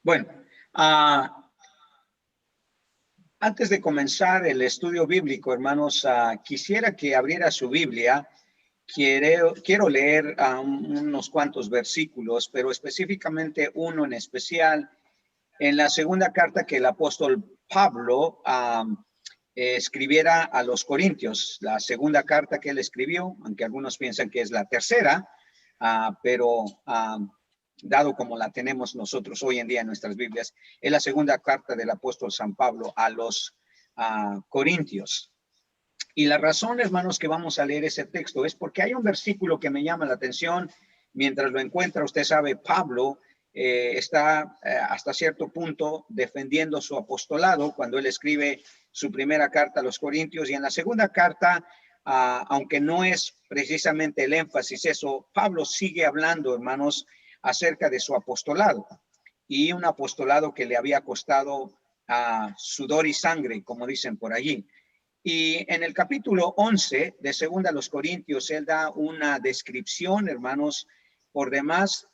Bueno, antes de comenzar el estudio bíblico, hermanos, quisiera que abriera su Biblia. Quiero leer unos cuantos versículos, pero específicamente uno en especial en la segunda carta que el apóstol Pablo escribiera a los Corintios, la segunda carta que él escribió, aunque algunos piensan que es la tercera, pero dado como la tenemos nosotros hoy en día en nuestras Biblias, es la segunda carta del apóstol San Pablo a los Corintios. Y la razón, hermanos, que vamos a leer ese texto es porque hay un versículo que me llama la atención. Mientras lo encuentra, usted sabe, Pablo está hasta cierto punto defendiendo su apostolado cuando él escribe su primera carta a los Corintios, y en la segunda carta, aunque no es precisamente el énfasis eso, Pablo sigue hablando, hermanos, acerca de su apostolado, y un apostolado que le había costado sudor y sangre, como dicen por allí. Y en el capítulo 11 de Segunda a los Corintios, él da una descripción, hermanos, por demás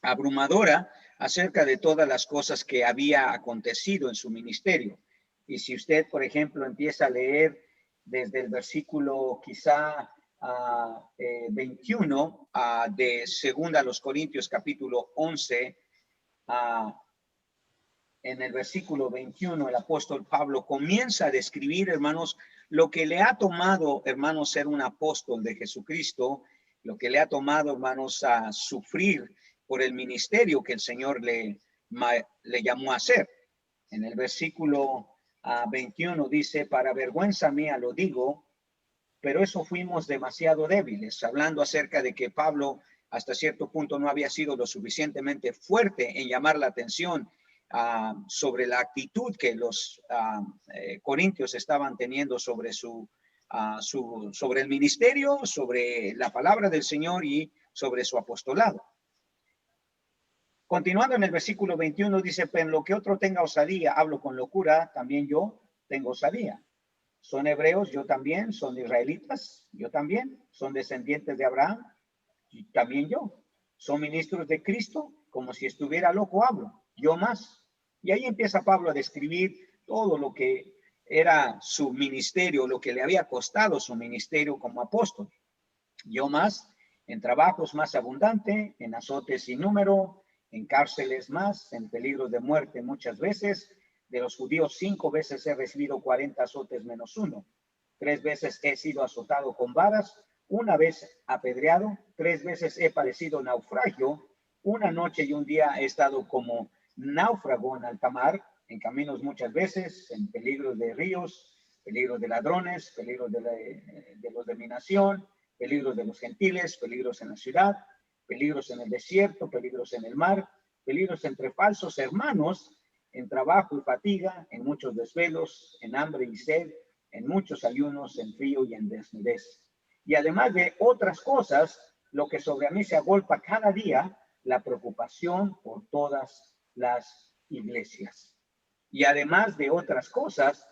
abrumadora acerca de todas las cosas que había acontecido en su ministerio. Y si usted, por ejemplo, empieza a leer desde el versículo quizá 21 de Segunda a los Corintios, capítulo 11, en el versículo 21, el apóstol Pablo comienza a describir, hermanos, lo que le ha tomado, hermanos, ser un apóstol de Jesucristo, lo que le ha tomado, hermanos, a sufrir por el ministerio que el Señor le llamó a hacer. En el versículo 21 dice, para vergüenza mía lo digo, pero eso fuimos demasiado débiles, hablando acerca de que Pablo hasta cierto punto no había sido lo suficientemente fuerte en llamar la atención sobre la actitud que los corintios estaban teniendo sobre sobre el ministerio, sobre la palabra del Señor y sobre su apostolado. Continuando en el versículo 21 dice, pero en lo que otro tenga osadía, hablo con locura, también yo tengo osadía. Son hebreos, yo también. Son israelitas, yo también. Son descendientes de Abraham, y también yo. Son ministros de Cristo, como si estuviera loco hablo, yo más. Y ahí empieza Pablo a describir todo lo que era su ministerio, lo que le había costado su ministerio como apóstol. Yo más, en trabajos más abundante, en azotes sin número, en cárceles más, en peligros de muerte muchas veces. De los judíos 5 veces he recibido 40 azotes menos 1. 3 veces he sido azotado con varas, 1 vez apedreado, 3 veces he padecido naufragio, 1 noche y un día he estado como náufrago en alta mar, en caminos muchas veces, en peligros de ríos, peligros de ladrones, peligros de los de mi nación, peligros de los gentiles, peligros en la ciudad, peligros en el desierto, peligros en el mar, peligros entre falsos hermanos, en trabajo y fatiga, en muchos desvelos, en hambre y sed, en muchos ayunos, en frío y en desnudez. Y además de otras cosas, lo que sobre mí se agolpa cada día, la preocupación por todas las iglesias. Y además de otras cosas,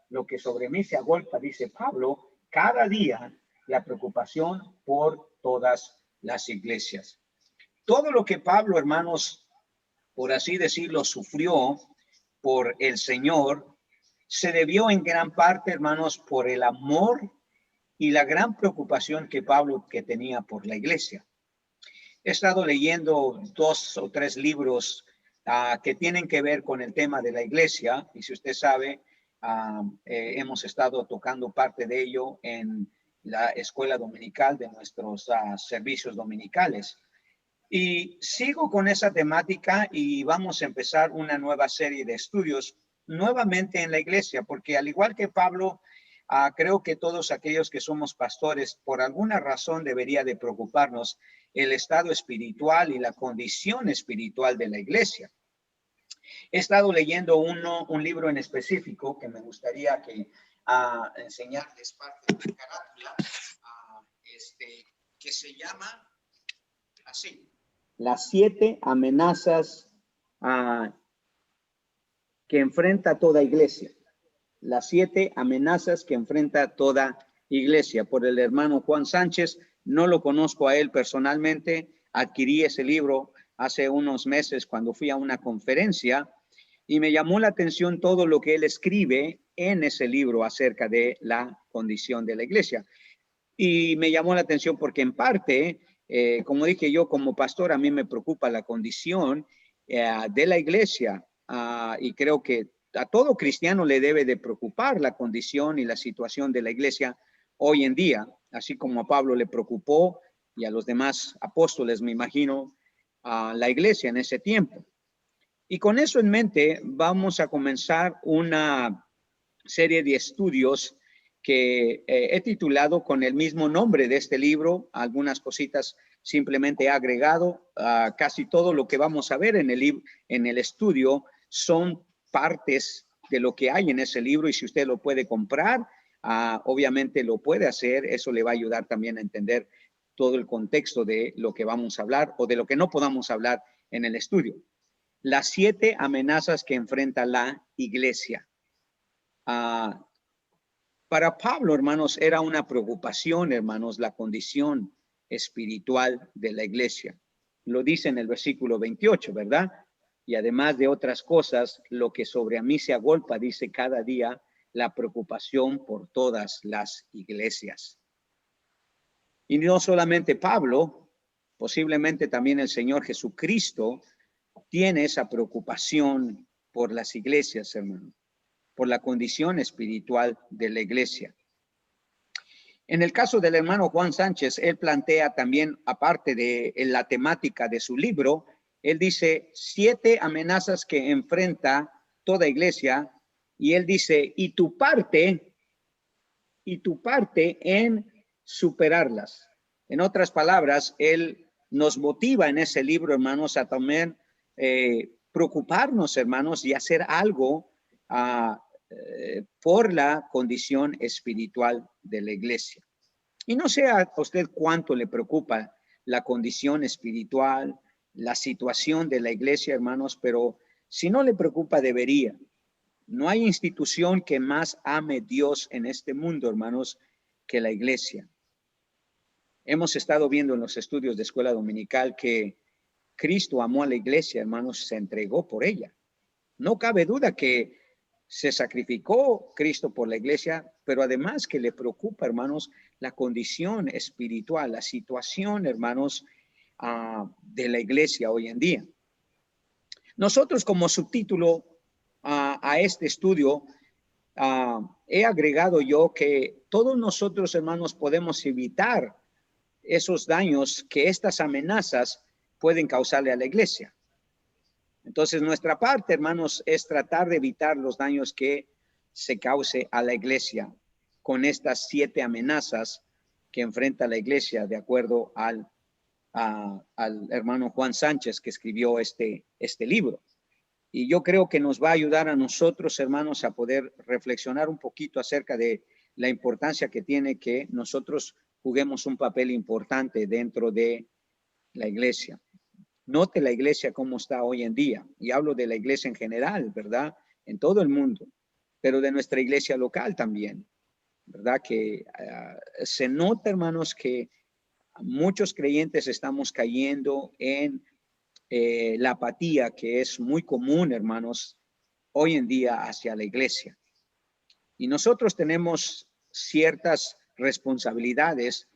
lo que sobre mí se agolpa, dice Pablo, cada día la preocupación por todas las iglesias. Todo lo que Pablo, hermanos, por así decirlo, sufrió por el Señor, se debió en gran parte, hermanos, por el amor y la gran preocupación que Pablo tenía por la iglesia. He estado leyendo 2 o 3 libros que tienen que ver con el tema de la iglesia, y si usted sabe, hemos estado tocando parte de ello en la escuela dominical de nuestros servicios dominicales. Y sigo con esa temática y vamos a empezar una nueva serie de estudios nuevamente en la iglesia, porque al igual que Pablo, creo que todos aquellos que somos pastores, por alguna razón debería de preocuparnos el estado espiritual y la condición espiritual de la iglesia. He estado leyendo un libro en específico que me gustaría enseñarles parte de la carátula, que se llama así: Las 7 amenazas que enfrenta toda iglesia. Las 7 amenazas que enfrenta toda iglesia, por el hermano Juan Sánchez. No lo conozco a él personalmente, adquirí ese libro hace unos meses cuando fui a una conferencia y me llamó la atención todo lo que él escribe en ese libro acerca de la condición de la iglesia. Y me llamó la atención porque en parte, como dije yo, como pastor, a mí me preocupa la condición de la iglesia y creo que a todo cristiano le debe de preocupar la condición y la situación de la iglesia hoy en día, así como a Pablo le preocupó y a los demás apóstoles, me imagino, a la iglesia en ese tiempo. Y con eso en mente, vamos a comenzar una serie de estudios que he titulado con el mismo nombre de este libro. Algunas cositas simplemente he agregado. Casi todo lo que vamos a ver en el estudio son partes de lo que hay en ese libro, y si usted lo puede comprar, obviamente lo puede hacer. Eso le va a ayudar también a entender todo el contexto de lo que vamos a hablar o de lo que no podamos hablar en el estudio. Las 7 amenazas que enfrenta la iglesia. Para Pablo, hermanos, era una preocupación, hermanos, la condición espiritual de la iglesia. Lo dice en el versículo 28, ¿verdad? Y además de otras cosas, lo que sobre a mí se agolpa, dice cada día, la preocupación por todas las iglesias. Y no solamente Pablo, posiblemente también el Señor Jesucristo tiene esa preocupación por las iglesias, hermano, por la condición espiritual de la iglesia. En el caso del hermano Juan Sánchez, él plantea también, aparte de la temática de su libro, él dice 7 amenazas que enfrenta toda iglesia, y él dice, y tu parte en superarlas. En otras palabras, él nos motiva en ese libro, hermanos, a también preocuparnos, hermanos, y hacer algo por la condición espiritual de la iglesia. Y no sé a usted cuánto le preocupa la condición espiritual, la situación de la iglesia, hermanos, pero si no le preocupa, debería. No hay institución que más ame Dios en este mundo, hermanos, que la iglesia. Hemos estado viendo en los estudios de escuela dominical que Cristo amó a la iglesia, hermanos, se entregó por ella. No cabe duda que se sacrificó Cristo por la iglesia, pero además que le preocupa, hermanos, la condición espiritual, la situación, hermanos, de la iglesia hoy en día. Nosotros, como subtítulo a este estudio, he agregado yo que todos nosotros, hermanos, podemos evitar esos daños que estas amenazas pueden causarle a la iglesia. Entonces, nuestra parte, hermanos, es tratar de evitar los daños que se cause a la iglesia con estas 7 amenazas que enfrenta la iglesia, de acuerdo al hermano Juan Sánchez, que escribió este libro. Y yo creo que nos va a ayudar a nosotros, hermanos, a poder reflexionar un poquito acerca de la importancia que tiene que nosotros juguemos un papel importante dentro de la iglesia. Note la iglesia cómo está hoy en día, y hablo de la iglesia en general, ¿verdad? En todo el mundo, pero de nuestra iglesia local también, ¿verdad? Que se nota, hermanos, que muchos creyentes estamos cayendo en la apatía que es muy común, hermanos, hoy en día hacia la iglesia. Y nosotros tenemos ciertas responsabilidades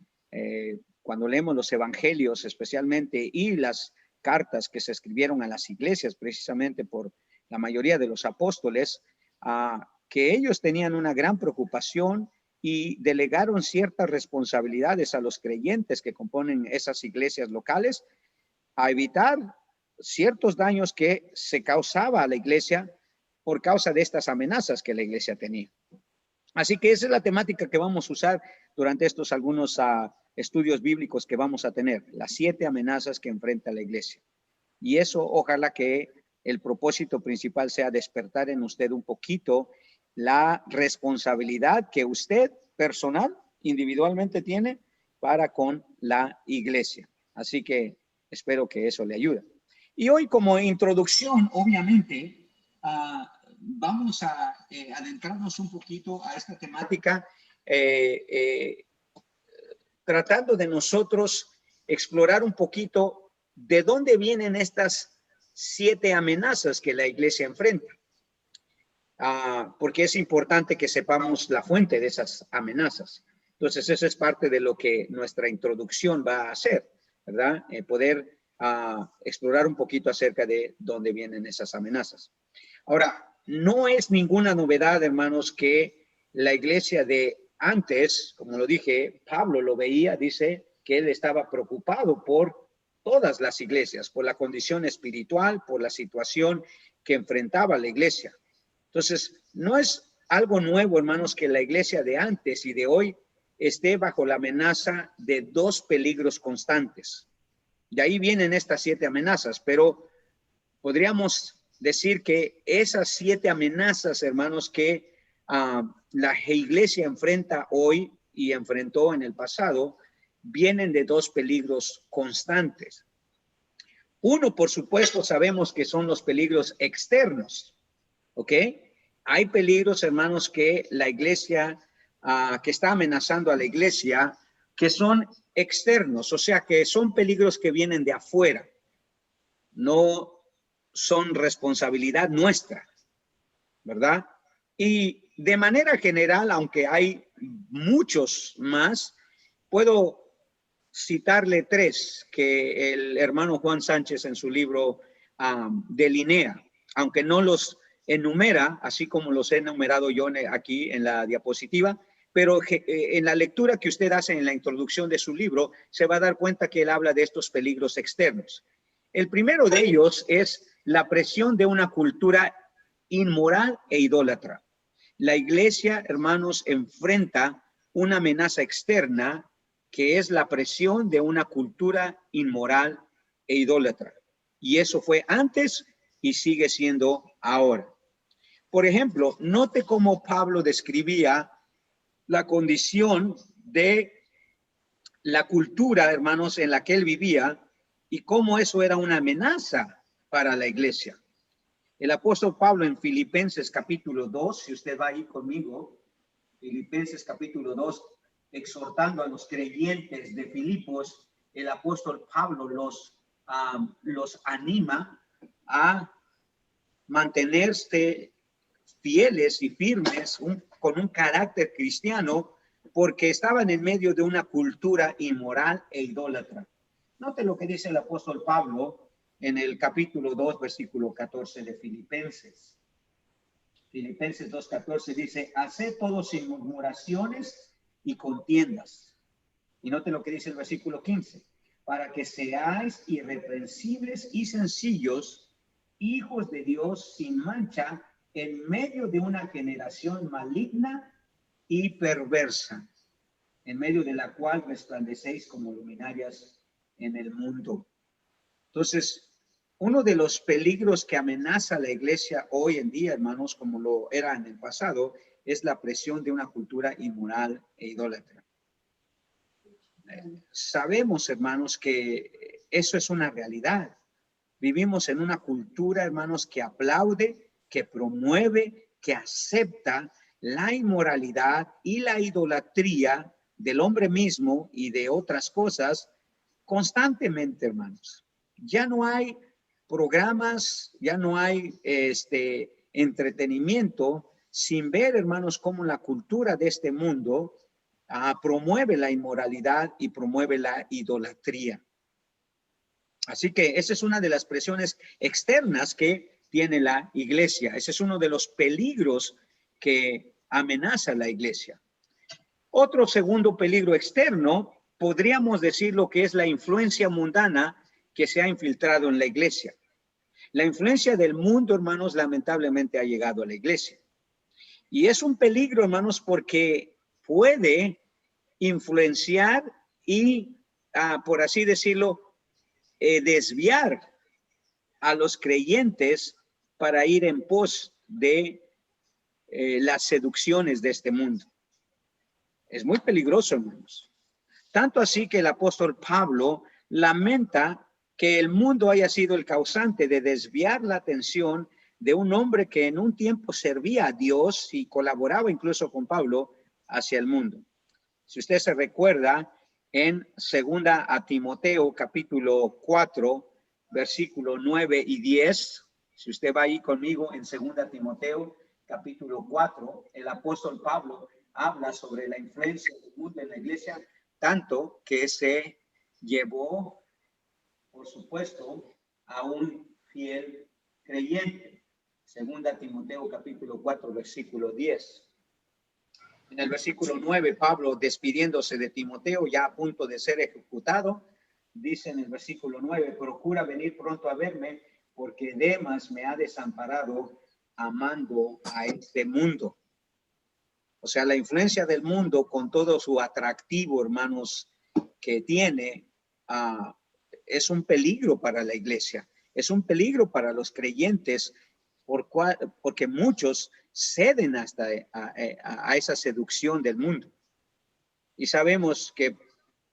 cuando leemos los evangelios especialmente y las cartas que se escribieron a las iglesias precisamente por la mayoría de los apóstoles, que ellos tenían una gran preocupación y delegaron ciertas responsabilidades a los creyentes que componen esas iglesias locales a evitar ciertos daños que se causaba a la iglesia por causa de estas amenazas que la iglesia tenía. Así que esa es la temática que vamos a usar durante estos algunos estudios bíblicos que vamos a tener, las 7 amenazas que enfrenta la iglesia. Y eso, ojalá que el propósito principal sea despertar en usted un poquito la responsabilidad que usted personal, individualmente tiene para con la iglesia. Así que espero que eso le ayude. Y hoy, como introducción, obviamente, vamos a adentrarnos un poquito a esta temática, tratando de nosotros explorar un poquito ¿de dónde vienen estas 7 amenazas que la iglesia enfrenta? Porque es importante que sepamos la fuente de esas amenazas. Entonces, eso es parte de lo que nuestra introducción va a hacer, ¿verdad? Poder explorar un poquito acerca de dónde vienen esas amenazas. Ahora, no es ninguna novedad, hermanos, que la iglesia de antes, como lo dije, Pablo lo veía, dice que él estaba preocupado por todas las iglesias, por la condición espiritual, por la situación que enfrentaba la iglesia. Entonces, no es algo nuevo, hermanos, que la iglesia de antes y de hoy esté bajo la amenaza de 2 peligros constantes. De ahí vienen estas 7 amenazas, pero podríamos decir que esas 7 amenazas, hermanos, que la iglesia enfrenta hoy y enfrentó en el pasado, vienen de 2 peligros constantes. Uno, por supuesto, sabemos que son los peligros externos, ¿ok? Hay peligros, hermanos, que la iglesia, que está amenazando a la iglesia, que son externos, o sea, que son peligros que vienen de afuera. No son responsabilidad nuestra, ¿verdad? Y de manera general, aunque hay muchos más, puedo citarle 3 que el hermano Juan Sánchez en su libro delinea, aunque no los enumera, así como los he enumerado yo aquí en la diapositiva, pero en la lectura que usted hace en la introducción de su libro, se va a dar cuenta que él habla de estos peligros externos. El primero de ellos es la presión de una cultura inmoral e idólatra. La iglesia, hermanos, enfrenta una amenaza externa que es la presión de una cultura inmoral e idólatra. Y eso fue antes y sigue siendo ahora. Por ejemplo, note cómo Pablo describía la condición de la cultura, hermanos, en la que él vivía y cómo eso era una amenaza para la iglesia. El apóstol Pablo en Filipenses capítulo 2, si usted va ahí conmigo, Filipenses capítulo 2, exhortando a los creyentes de Filipos, el apóstol Pablo los anima a mantenerse fieles y firmes con un carácter cristiano, porque estaban en medio de una cultura inmoral e idólatra. Note lo que dice el apóstol Pablo en el capítulo 2, versículo 14 de Filipenses. Filipenses 2:14 dice, haced todo sin murmuraciones y contiendas. Y note lo que dice el versículo 15, para que seáis irreprensibles y sencillos, hijos de Dios sin mancha, en medio de una generación maligna y perversa, en medio de la cual resplandecéis como luminarias en el mundo. Entonces, uno de los peligros que amenaza a la iglesia hoy en día, hermanos, como lo era en el pasado, es la presión de una cultura inmoral e idólatra. Sabemos, hermanos, que eso es una realidad. Vivimos en una cultura, hermanos, que aplaude, que promueve, que acepta la inmoralidad y la idolatría del hombre mismo y de otras cosas constantemente, hermanos. Ya no hay programas, ya no hay entretenimiento sin ver, hermanos, cómo la cultura de este mundo promueve la inmoralidad y promueve la idolatría. Así que esa es una de las presiones externas que tiene la iglesia. Ese es uno de los peligros que amenaza la iglesia. Otro segundo peligro externo, podríamos decir lo que es la influencia mundana que se ha infiltrado en la iglesia. La influencia del mundo, hermanos, lamentablemente ha llegado a la iglesia. Y es un peligro, hermanos, porque puede influenciar y, por así decirlo, desviar a los creyentes para ir en pos de las seducciones de este mundo. Es muy peligroso, hermanos. Tanto así que el apóstol Pablo lamenta que el mundo haya sido el causante de desviar la atención de un hombre que en un tiempo servía a Dios y colaboraba incluso con Pablo hacia el mundo. Si usted se recuerda, en segunda a Timoteo, capítulo 4, versículo 9 y 10. Si usted va ahí conmigo en segunda a Timoteo, capítulo 4, el apóstol Pablo habla sobre la influencia del mundo en la iglesia, tanto que se llevó, por supuesto, a un fiel creyente. Segunda Timoteo, capítulo 4, versículo 10. En el versículo 9, Pablo, despidiéndose de Timoteo, ya a punto de ser ejecutado, dice en el versículo 9, procura venir pronto a verme, porque Demas me ha desamparado amando a este mundo. O sea, la influencia del mundo con todo su atractivo, hermanos, que tiene, es un peligro para la iglesia, es un peligro para los creyentes, porque muchos ceden hasta a esa seducción del mundo. Y sabemos que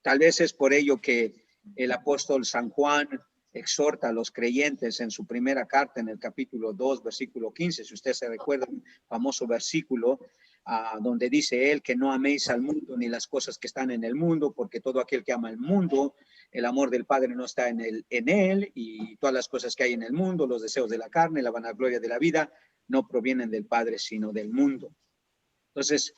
tal vez es por ello que el apóstol San Juan exhorta a los creyentes en su primera carta, en el capítulo 2, versículo 15. Si usted se recuerda, un famoso versículo donde dice él que no améis al mundo ni las cosas que están en el mundo, porque todo aquel que ama al mundo, el amor del Padre no está en él, y todas las cosas que hay en el mundo, los deseos de la carne, la vanagloria de la vida, no provienen del Padre, sino del mundo. Entonces,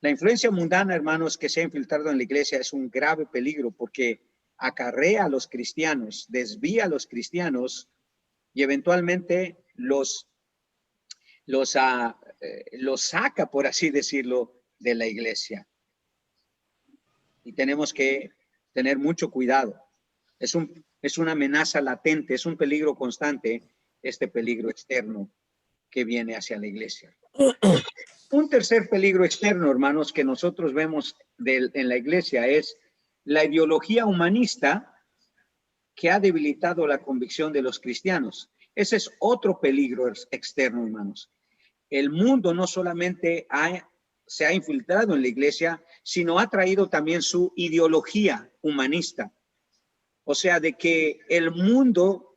la influencia mundana, hermanos, que se ha infiltrado en la iglesia es un grave peligro porque acarrea a los cristianos, desvía a los cristianos y eventualmente los saca, por así decirlo, de la iglesia. Y tenemos que tener mucho cuidado. Es una amenaza latente, es un peligro constante, este peligro externo que viene hacia la iglesia. Un tercer peligro externo, hermanos, que nosotros vemos en la iglesia es la ideología humanista que ha debilitado la convicción de los cristianos. Ese es otro peligro externo, hermanos. El mundo no solamente se ha infiltrado en la iglesia, sino ha traído también su ideología humanista. O sea, de que el mundo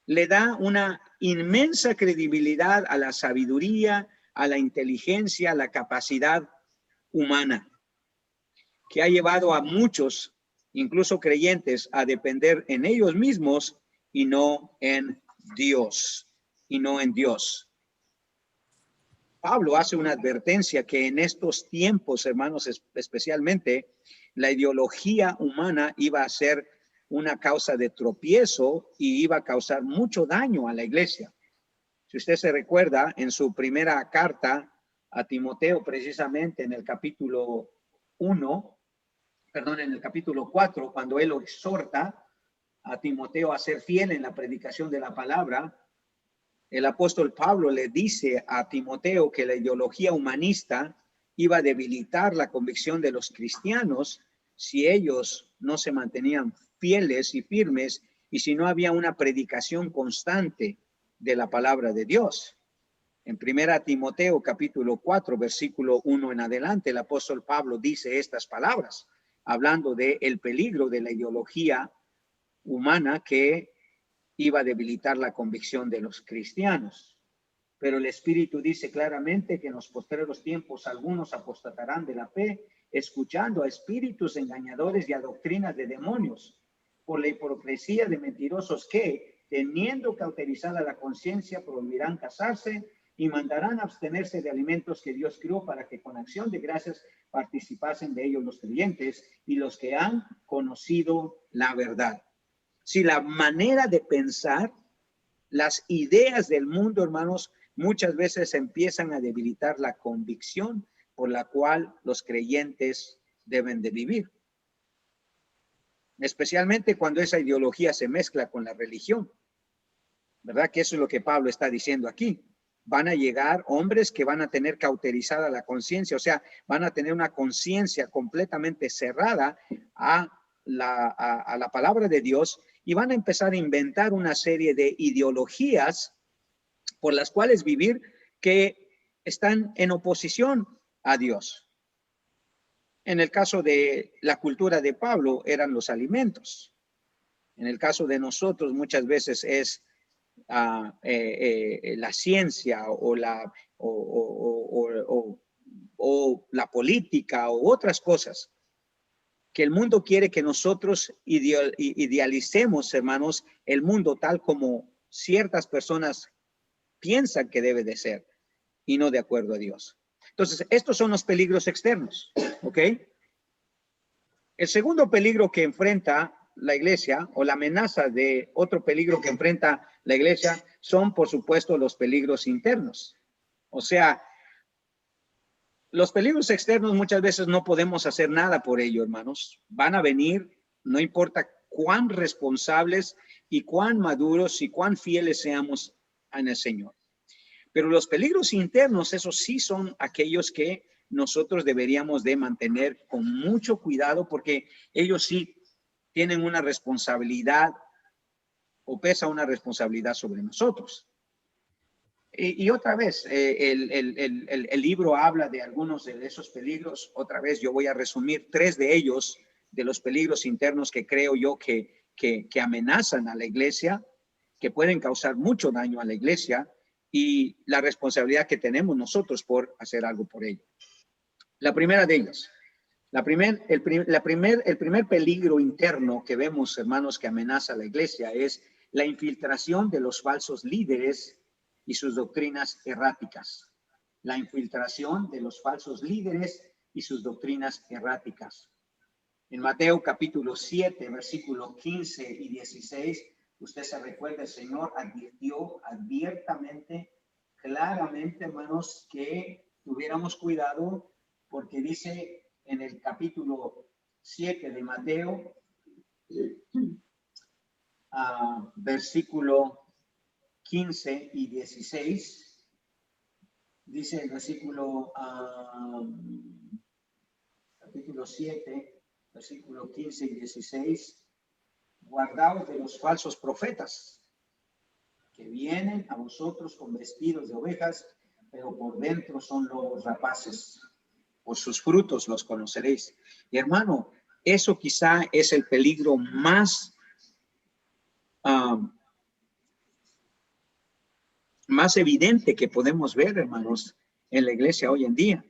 le da una inmensa credibilidad a la sabiduría, a la inteligencia, a la capacidad humana, que ha llevado a muchos, incluso creyentes, a depender en ellos mismos y no en Dios, Pablo hace una advertencia que en estos tiempos, hermanos, especialmente, la ideología humana iba a ser una causa de tropiezo y iba a causar mucho daño a la iglesia. Si usted se recuerda, en su primera carta a Timoteo, precisamente en el capítulo 4, cuando él lo exhorta a Timoteo a ser fiel en la predicación de la palabra, el apóstol Pablo le dice a Timoteo que la ideología humanista iba a debilitar la convicción de los cristianos si ellos no se mantenían fieles y firmes y si no había una predicación constante de la palabra de Dios. En primera Timoteo capítulo 4 versículo 1 en adelante, el apóstol Pablo dice estas palabras, hablando de el peligro de la ideología humana que iba a debilitar la convicción de los cristianos. Pero el Espíritu dice claramente que en los postreros tiempos algunos apostatarán de la fe, escuchando a espíritus engañadores y a doctrinas de demonios, por la hipocresía de mentirosos que, teniendo cauterizada la conciencia, prohibirán casarse y mandarán abstenerse de alimentos que Dios creó para que con acción de gracias participasen de ellos los creyentes y los que han conocido la verdad. Si la manera de pensar, las ideas del mundo, hermanos, muchas veces empiezan a debilitar la convicción por la cual los creyentes deben de vivir. Especialmente cuando esa ideología se mezcla con la religión. ¿Verdad? Que eso es lo que Pablo está diciendo aquí. Van a llegar hombres que van a tener cauterizada la conciencia, o sea, van a tener una conciencia completamente cerrada a la palabra de Dios y van a empezar a inventar una serie de ideologías por las cuales vivir que están en oposición a Dios. En el caso de la cultura de Pablo eran los alimentos. En el caso de nosotros muchas veces es la ciencia o la política o otras cosas. que el mundo quiere que nosotros idealicemos, hermanos, el mundo tal como ciertas personas piensan que debe de ser y no de acuerdo a Dios. Entonces, estos son los peligros externos, ¿ok? El segundo peligro que enfrenta la iglesia, o la amenaza de otro peligro que enfrenta la iglesia, son, por supuesto, los peligros internos. O sea, los peligros externos muchas veces no podemos hacer nada por ello, hermanos. Van a venir, no importa cuán responsables y cuán maduros y cuán fieles seamos en el Señor. Pero los peligros internos, esos sí son aquellos que nosotros deberíamos de mantener con mucho cuidado, porque ellos sí tienen una responsabilidad o pesa una responsabilidad sobre nosotros. Y otra vez, el libro habla de algunos de esos peligros. Otra vez, yo voy a resumir 3 de ellos, de los peligros internos que creo yo que amenazan a la iglesia, que pueden causar mucho daño a la iglesia, y la responsabilidad que tenemos nosotros por hacer algo por ello. La primera de ellas, el primer peligro interno que vemos, hermanos, que amenaza a la iglesia es la infiltración de los falsos líderes y sus doctrinas erráticas. La infiltración de los falsos líderes y sus doctrinas erráticas. En Mateo capítulo 7, versículos 15 y 16, usted se recuerda, el Señor advirtió abiertamente, claramente, hermanos, que tuviéramos cuidado, porque dice en el capítulo 7 de Mateo, versículo 15 y 16, dice el versículo, capítulo 7, versículo 15 y 16, guardaos de los falsos profetas, que vienen a vosotros con vestidos de ovejas, pero por dentro son lobos rapaces. Por sus frutos los conoceréis. Y hermano, eso quizá es el peligro más evidente que podemos ver, hermanos, en la iglesia hoy en día.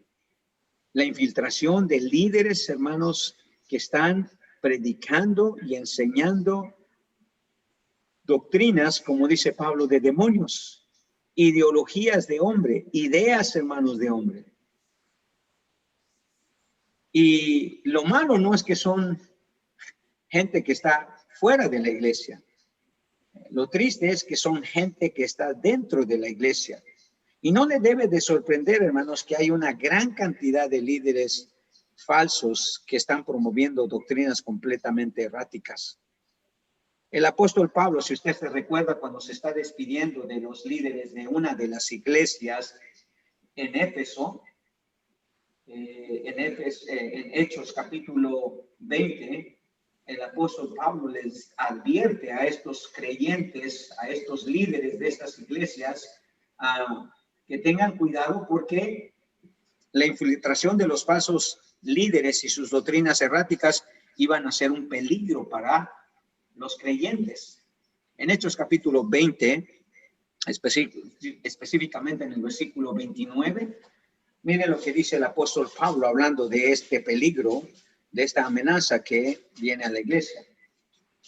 La infiltración de líderes, hermanos, que están predicando y enseñando doctrinas, como dice Pablo, de demonios, ideologías de hombre, ideas, hermanos, de hombre. Y lo malo no es que son gente que está fuera de la iglesia. Lo triste es que son gente que está dentro de la iglesia. Y no le debe de sorprender, hermanos, que hay una gran cantidad de líderes falsos que están promoviendo doctrinas completamente erráticas. El apóstol Pablo, si usted se recuerda, cuando se está despidiendo de los líderes de una de las iglesias en Éfeso, en Hechos capítulo 20, el apóstol Pablo les advierte a estos creyentes, a estos líderes de estas iglesias, que tengan cuidado, porque la infiltración de los falsos líderes y sus doctrinas erráticas iban a ser un peligro para los creyentes. En Hechos capítulo 20, específicamente en el versículo 29, mire lo que dice el apóstol Pablo hablando de este peligro, de esta amenaza que viene a la iglesia.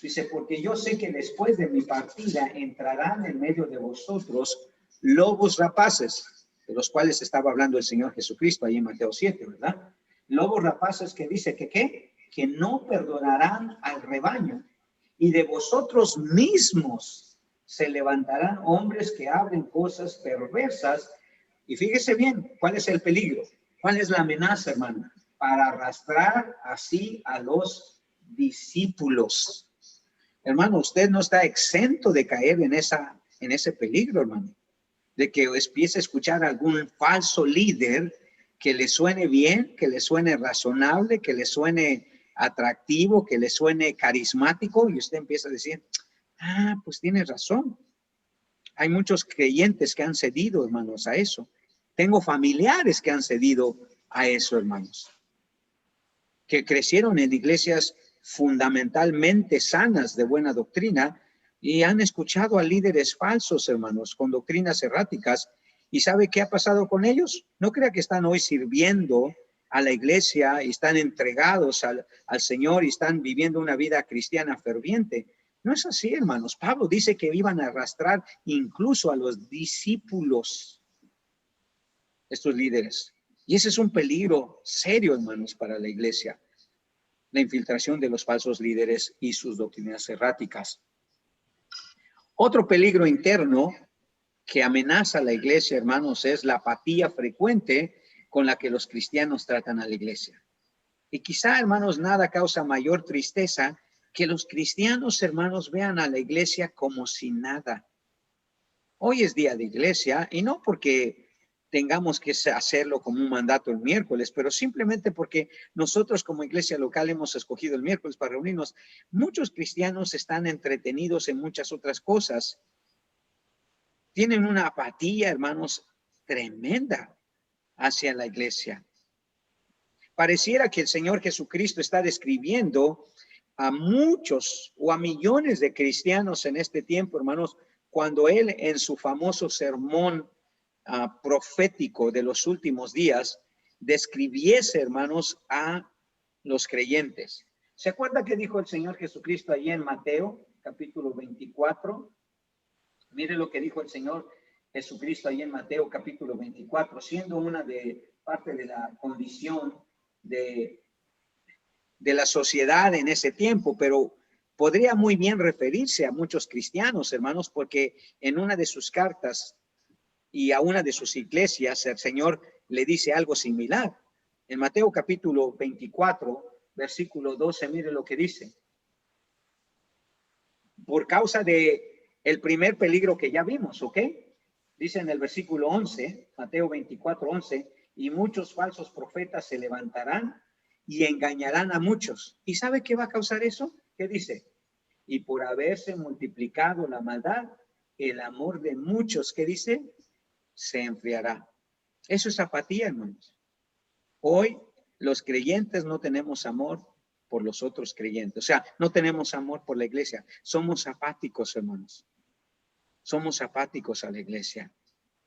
Dice, porque yo sé que después de mi partida entrarán en medio de vosotros lobos rapaces, de los cuales estaba hablando el Señor Jesucristo ahí en Mateo 7, ¿verdad? Lobos rapaces que dice que ¿qué? Que no perdonarán al rebaño, y de vosotros mismos se levantarán hombres que hablen cosas perversas. Y fíjese bien, ¿cuál es el peligro? ¿Cuál es la amenaza, hermano? Para arrastrar así a los discípulos. Hermano, usted no está exento de caer en ese peligro, hermano, de que empiece a escuchar a algún falso líder que le suene bien, que le suene razonable, que le suene atractivo, que le suene carismático, y usted empieza a decir, pues tiene razón. Hay muchos creyentes que han cedido, hermanos, a eso. Tengo familiares que han cedido a eso, hermanos, que crecieron en iglesias fundamentalmente sanas de buena doctrina y han escuchado a líderes falsos, hermanos, con doctrinas erráticas. ¿Y sabe qué ha pasado con ellos? No crea que están hoy sirviendo a la iglesia y están entregados al Señor y están viviendo una vida cristiana ferviente. No es así, hermanos. Pablo dice que iban a arrastrar incluso a los discípulos, estos líderes. Y ese es un peligro serio, hermanos, para la iglesia. La infiltración de los falsos líderes y sus doctrinas erráticas. Otro peligro interno que amenaza a la iglesia, hermanos, es la apatía frecuente con la que los cristianos tratan a la iglesia. Y quizá, hermanos, nada causa mayor tristeza que los cristianos, hermanos, vean a la iglesia como si nada. Hoy es día de iglesia y no porque tengamos que hacerlo como un mandato el miércoles, pero simplemente porque nosotros como iglesia local hemos escogido el miércoles para reunirnos. Muchos cristianos están entretenidos en muchas otras cosas. Tienen una apatía, hermanos, tremenda hacia la iglesia. Pareciera que el Señor Jesucristo está describiendo a muchos o a millones de cristianos en este tiempo, hermanos, cuando Él en su famoso sermón profético de los últimos días describiese, hermanos, a los creyentes. ¿Se acuerda que dijo el Señor Jesucristo allí en Mateo, capítulo 24? Mire lo que dijo el Señor Jesucristo allí en Mateo, capítulo 24, siendo una de parte de la condición de la sociedad en ese tiempo, pero podría muy bien referirse a muchos cristianos, hermanos, porque en una de sus cartas y a una de sus iglesias, el Señor le dice algo similar. En Mateo capítulo 24, versículo 12, mire lo que dice. Por causa de el primer peligro que ya vimos, ¿ok? Dice en el versículo 11, Mateo 24, 11, y muchos falsos profetas se levantarán y engañarán a muchos. ¿Y sabe qué va a causar eso? ¿Qué dice? Y por haberse multiplicado la maldad, el amor de muchos, ¿qué dice? Se enfriará. Eso es apatía, hermanos. Hoy los creyentes no tenemos amor por los otros creyentes. O sea, no tenemos amor por la iglesia. Somos apáticos, hermanos. Somos apáticos a la iglesia.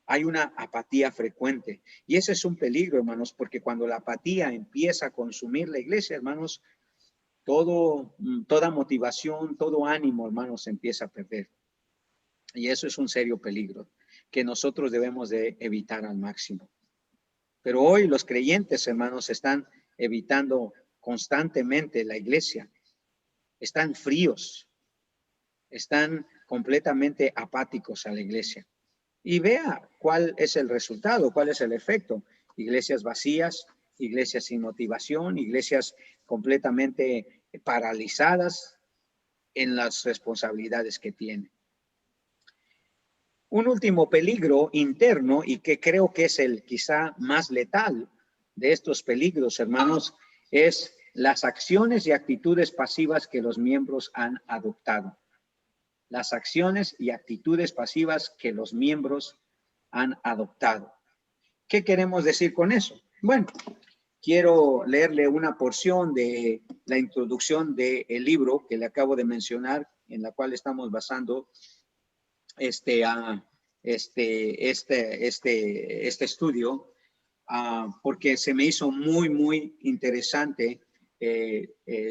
Hay una apatía frecuente. Y ese es un peligro, hermanos, porque cuando la apatía empieza a consumir la iglesia, hermanos, toda motivación, todo ánimo, hermanos, se empieza a perder. Y eso es un serio peligro que nosotros debemos de evitar al máximo. Pero hoy los creyentes, hermanos, están evitando constantemente la iglesia. Están fríos. Están completamente apáticos a la iglesia. Y vea cuál es el resultado, cuál es el efecto. Iglesias vacías, iglesias sin motivación, iglesias completamente paralizadas en las responsabilidades que tienen. Un último peligro interno, y que creo que es el quizá más letal de estos peligros, hermanos, es las acciones y actitudes pasivas que los miembros han adoptado. Las acciones y actitudes pasivas que los miembros han adoptado. ¿Qué queremos decir con eso? Bueno, quiero leerle una porción de la introducción del libro que le acabo de mencionar, en la cual estamos basando este estudio, porque se me hizo muy interesante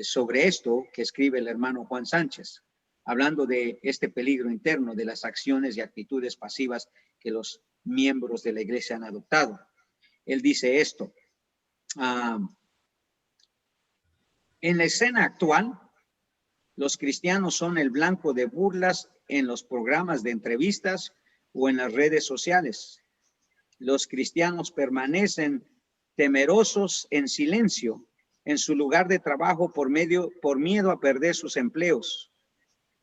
sobre esto que escribe el hermano Juan Sánchez, hablando de este peligro interno de las acciones y actitudes pasivas que los miembros de la iglesia han adoptado. Él dice esto: en la escena actual, los cristianos son el blanco de burlas en los programas de entrevistas o en las redes sociales. Los cristianos permanecen temerosos en silencio en su lugar de trabajo por miedo a perder sus empleos.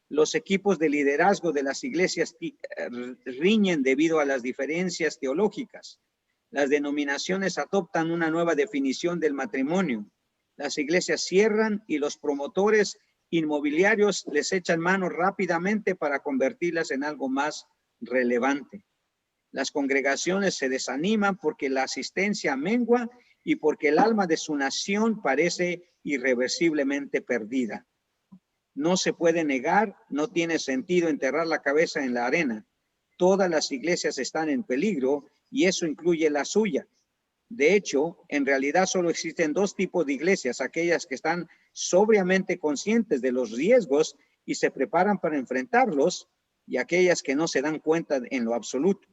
Los equipos de liderazgo de las iglesias riñen debido a las diferencias teológicas. Las denominaciones adoptan una nueva definición del matrimonio. Las iglesias cierran y los promotores inmobiliarios les echan mano rápidamente para convertirlas en algo más relevante. Las congregaciones se desaniman porque la asistencia mengua y porque el alma de su nación parece irreversiblemente perdida. No se puede negar, no tiene sentido enterrar la cabeza en la arena. Todas las iglesias están en peligro y eso incluye la suya. De hecho, en realidad solo existen dos tipos de iglesias, aquellas que están sobriamente conscientes de los riesgos y se preparan para enfrentarlos, y aquellas que no se dan cuenta en lo absoluto.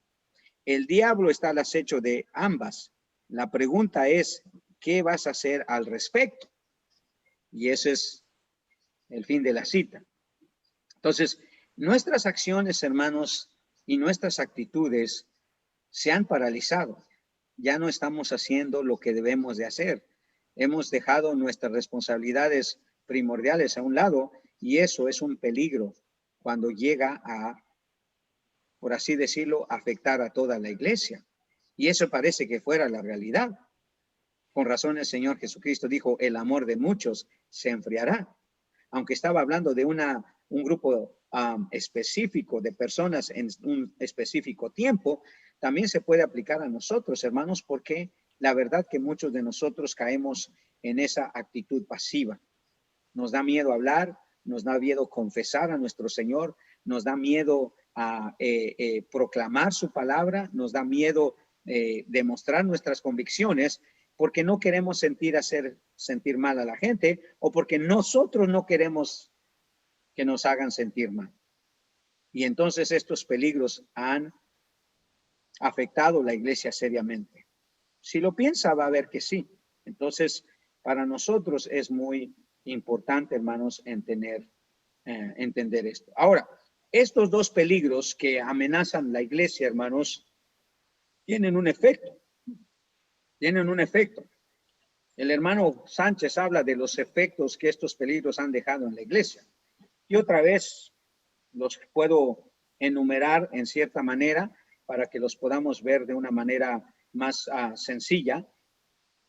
El diablo está al acecho de ambas. La pregunta es, ¿qué vas a hacer al respecto? Y ese es el fin de la cita. Entonces, nuestras acciones, hermanos, y nuestras actitudes se han paralizado. Ya no estamos haciendo lo que debemos de hacer. Hemos dejado nuestras responsabilidades primordiales a un lado, y eso es un peligro cuando llega a, por así decirlo, afectar a toda la iglesia. Y eso parece que fuera la realidad. Con razón el Señor Jesucristo dijo, el amor de muchos se enfriará. Aunque estaba hablando de un grupo específico de personas en un específico tiempo, también se puede aplicar a nosotros, hermanos, porque la verdad que muchos de nosotros caemos en esa actitud pasiva. Nos da miedo hablar, nos da miedo confesar a nuestro Señor, nos da miedo a proclamar su palabra, nos da miedo demostrar nuestras convicciones, porque no queremos sentir mal a la gente, o porque nosotros no queremos que nos hagan sentir mal. Y entonces estos peligros han afectado la iglesia seriamente. Si lo piensa, va a ver que sí. Entonces, para nosotros es muy importante, hermanos, entender esto. Ahora, estos dos peligros que amenazan la iglesia, hermanos, tienen un efecto. Tienen un efecto. El hermano Sánchez habla de los efectos que estos peligros han dejado en la iglesia. Y otra vez los puedo enumerar en cierta manera para que los podamos ver de una manera más sencilla.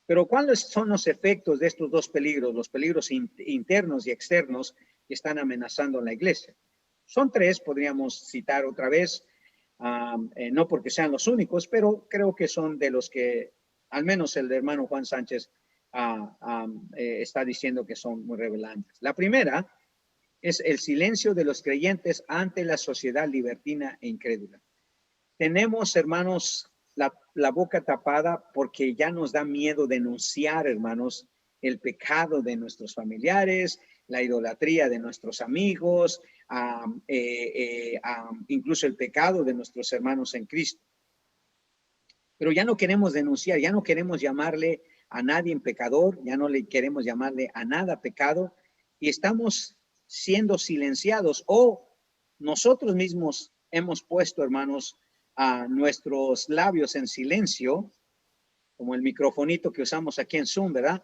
Pero ¿cuáles son los efectos de estos dos peligros, los peligros internos y externos que están amenazando a la iglesia? Son tres, podríamos citar otra vez, no porque sean los únicos, pero creo que son de los que, al menos el hermano Juan Sánchez está diciendo que son muy revelantes. La primera es el silencio de los creyentes ante la sociedad libertina e incrédula. Tenemos, hermanos, la boca tapada porque ya nos da miedo denunciar, hermanos, el pecado de nuestros familiares, la idolatría de nuestros amigos, incluso el pecado de nuestros hermanos en Cristo. Pero ya no queremos denunciar, ya no queremos llamarle a nadie en pecador, ya no le queremos llamarle a nada pecado, y estamos siendo silenciados, o nosotros mismos hemos puesto, hermanos, a nuestros labios en silencio, como el microfonito que usamos aquí en Zoom, ¿verdad?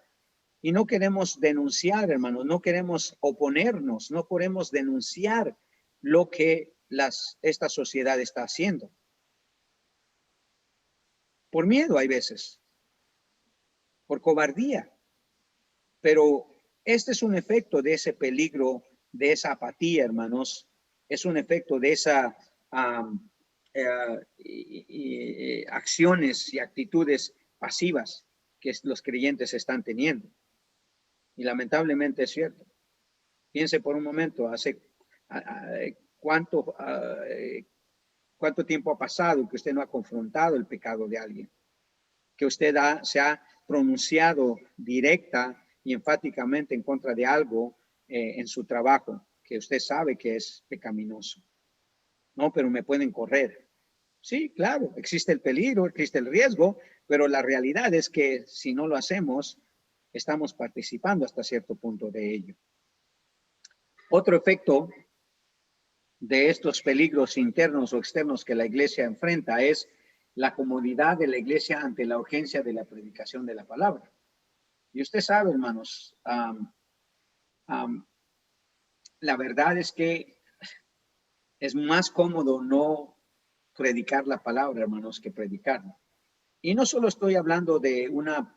Y no queremos denunciar, hermanos, no queremos oponernos, no queremos denunciar lo que esta sociedad está haciendo. Por miedo hay veces, por cobardía, pero este es un efecto de ese peligro, de esa apatía, hermanos, es un efecto de esa acciones y actitudes pasivas que los creyentes están teniendo. Y lamentablemente es cierto. Piense por un momento, cuánto tiempo ha pasado que usted no ha confrontado el pecado de alguien, que usted se ha pronunciado directa y enfáticamente en contra de algo en su trabajo, que usted sabe que es pecaminoso. No, pero me pueden correr. Sí, claro, existe el peligro, existe el riesgo, pero la realidad es que si no lo hacemos, estamos participando hasta cierto punto de ello. Otro efecto de estos peligros internos o externos que la iglesia enfrenta es la comodidad de la iglesia ante la urgencia de la predicación de la palabra. Y usted sabe, hermanos, la verdad es que es más cómodo no predicar la palabra, hermanos, que predicarla. Y no solo estoy hablando de una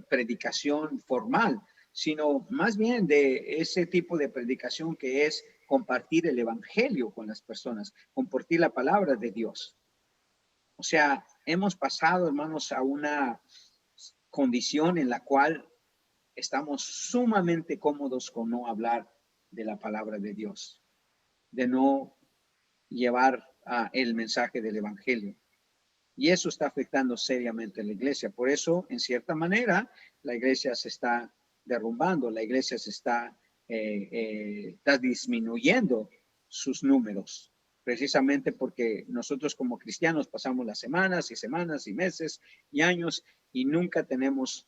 predicación formal, sino más bien de ese tipo de predicación que es compartir el evangelio con las personas, compartir la palabra de Dios. O sea, hemos pasado, hermanos, a una condición en la cual estamos sumamente cómodos con no hablar de la palabra de Dios, de no llevar el mensaje del evangelio. Y eso está afectando seriamente a la iglesia. Por eso, en cierta manera, la iglesia se está derrumbando, la iglesia se está disminuyendo sus números, precisamente porque nosotros como cristianos pasamos las semanas y semanas y meses y años y nunca tenemos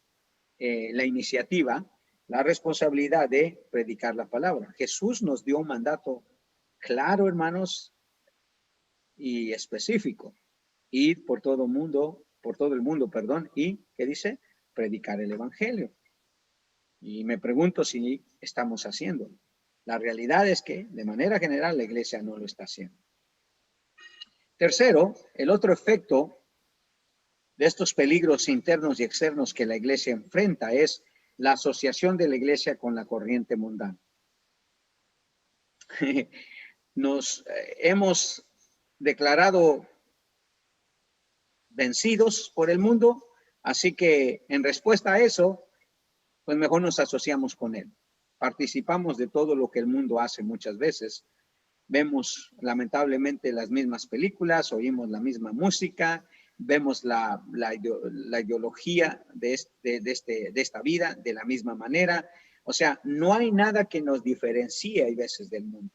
la iniciativa, la responsabilidad de predicar la palabra. Jesús nos dio un mandato claro, hermanos, y específico. Ir por todo el mundo, perdón, y ¿qué dice? Predicar el evangelio. Y me pregunto si estamos haciéndolo. La realidad es que, de manera general, la iglesia no lo está haciendo. Tercero, el otro efecto de estos peligros internos y externos que la iglesia enfrenta es la asociación de la iglesia con la corriente mundana. Nos hemos declarado vencidos por el mundo, así que en respuesta a eso, pues mejor nos asociamos con él. Participamos de todo lo que el mundo hace muchas veces. Vemos lamentablemente las mismas películas, oímos la misma música, vemos la ideología de esta vida de la misma manera. O sea, no hay nada que nos diferencie a veces del mundo.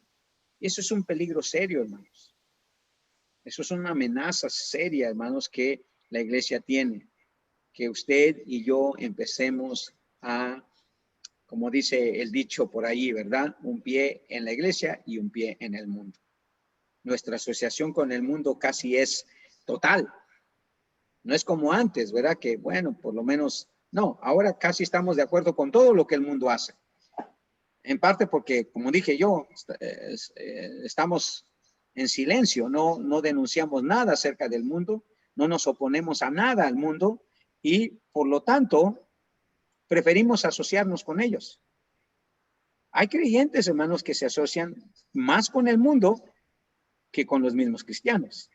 Y eso es un peligro serio, hermanos. Eso es una amenaza seria, hermanos, que la iglesia tiene. Que usted y yo empecemos a, como dice el dicho por ahí, ¿verdad? Un pie en la iglesia y un pie en el mundo. Nuestra asociación con el mundo casi es total. No es como antes, ¿verdad? Que bueno, por lo menos, no, ahora casi estamos de acuerdo con todo lo que el mundo hace. En parte porque, como dije yo, estamos en silencio, no denunciamos nada acerca del mundo, no nos oponemos a nada al mundo y por lo tanto preferimos asociarnos con ellos. Hay creyentes, hermanos, que se asocian más con el mundo que con los mismos cristianos.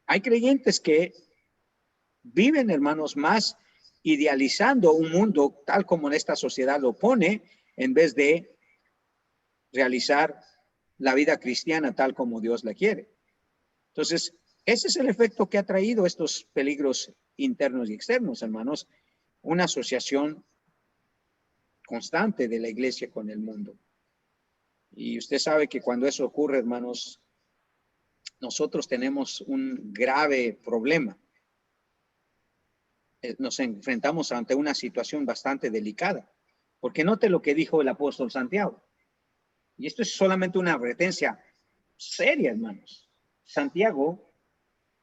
Hay creyentes que viven, hermanos, más idealizando un mundo tal como esta sociedad lo pone, en vez de realizar la vida cristiana tal como Dios la quiere. Entonces, ese es el efecto que ha traído estos peligros internos y externos, hermanos. Una asociación constante de la iglesia con el mundo. Y usted sabe que cuando eso ocurre, hermanos, nosotros tenemos un grave problema. Nos enfrentamos ante una situación bastante delicada. Porque note lo que dijo el apóstol Santiago. Y esto es solamente una advertencia seria, hermanos. Santiago,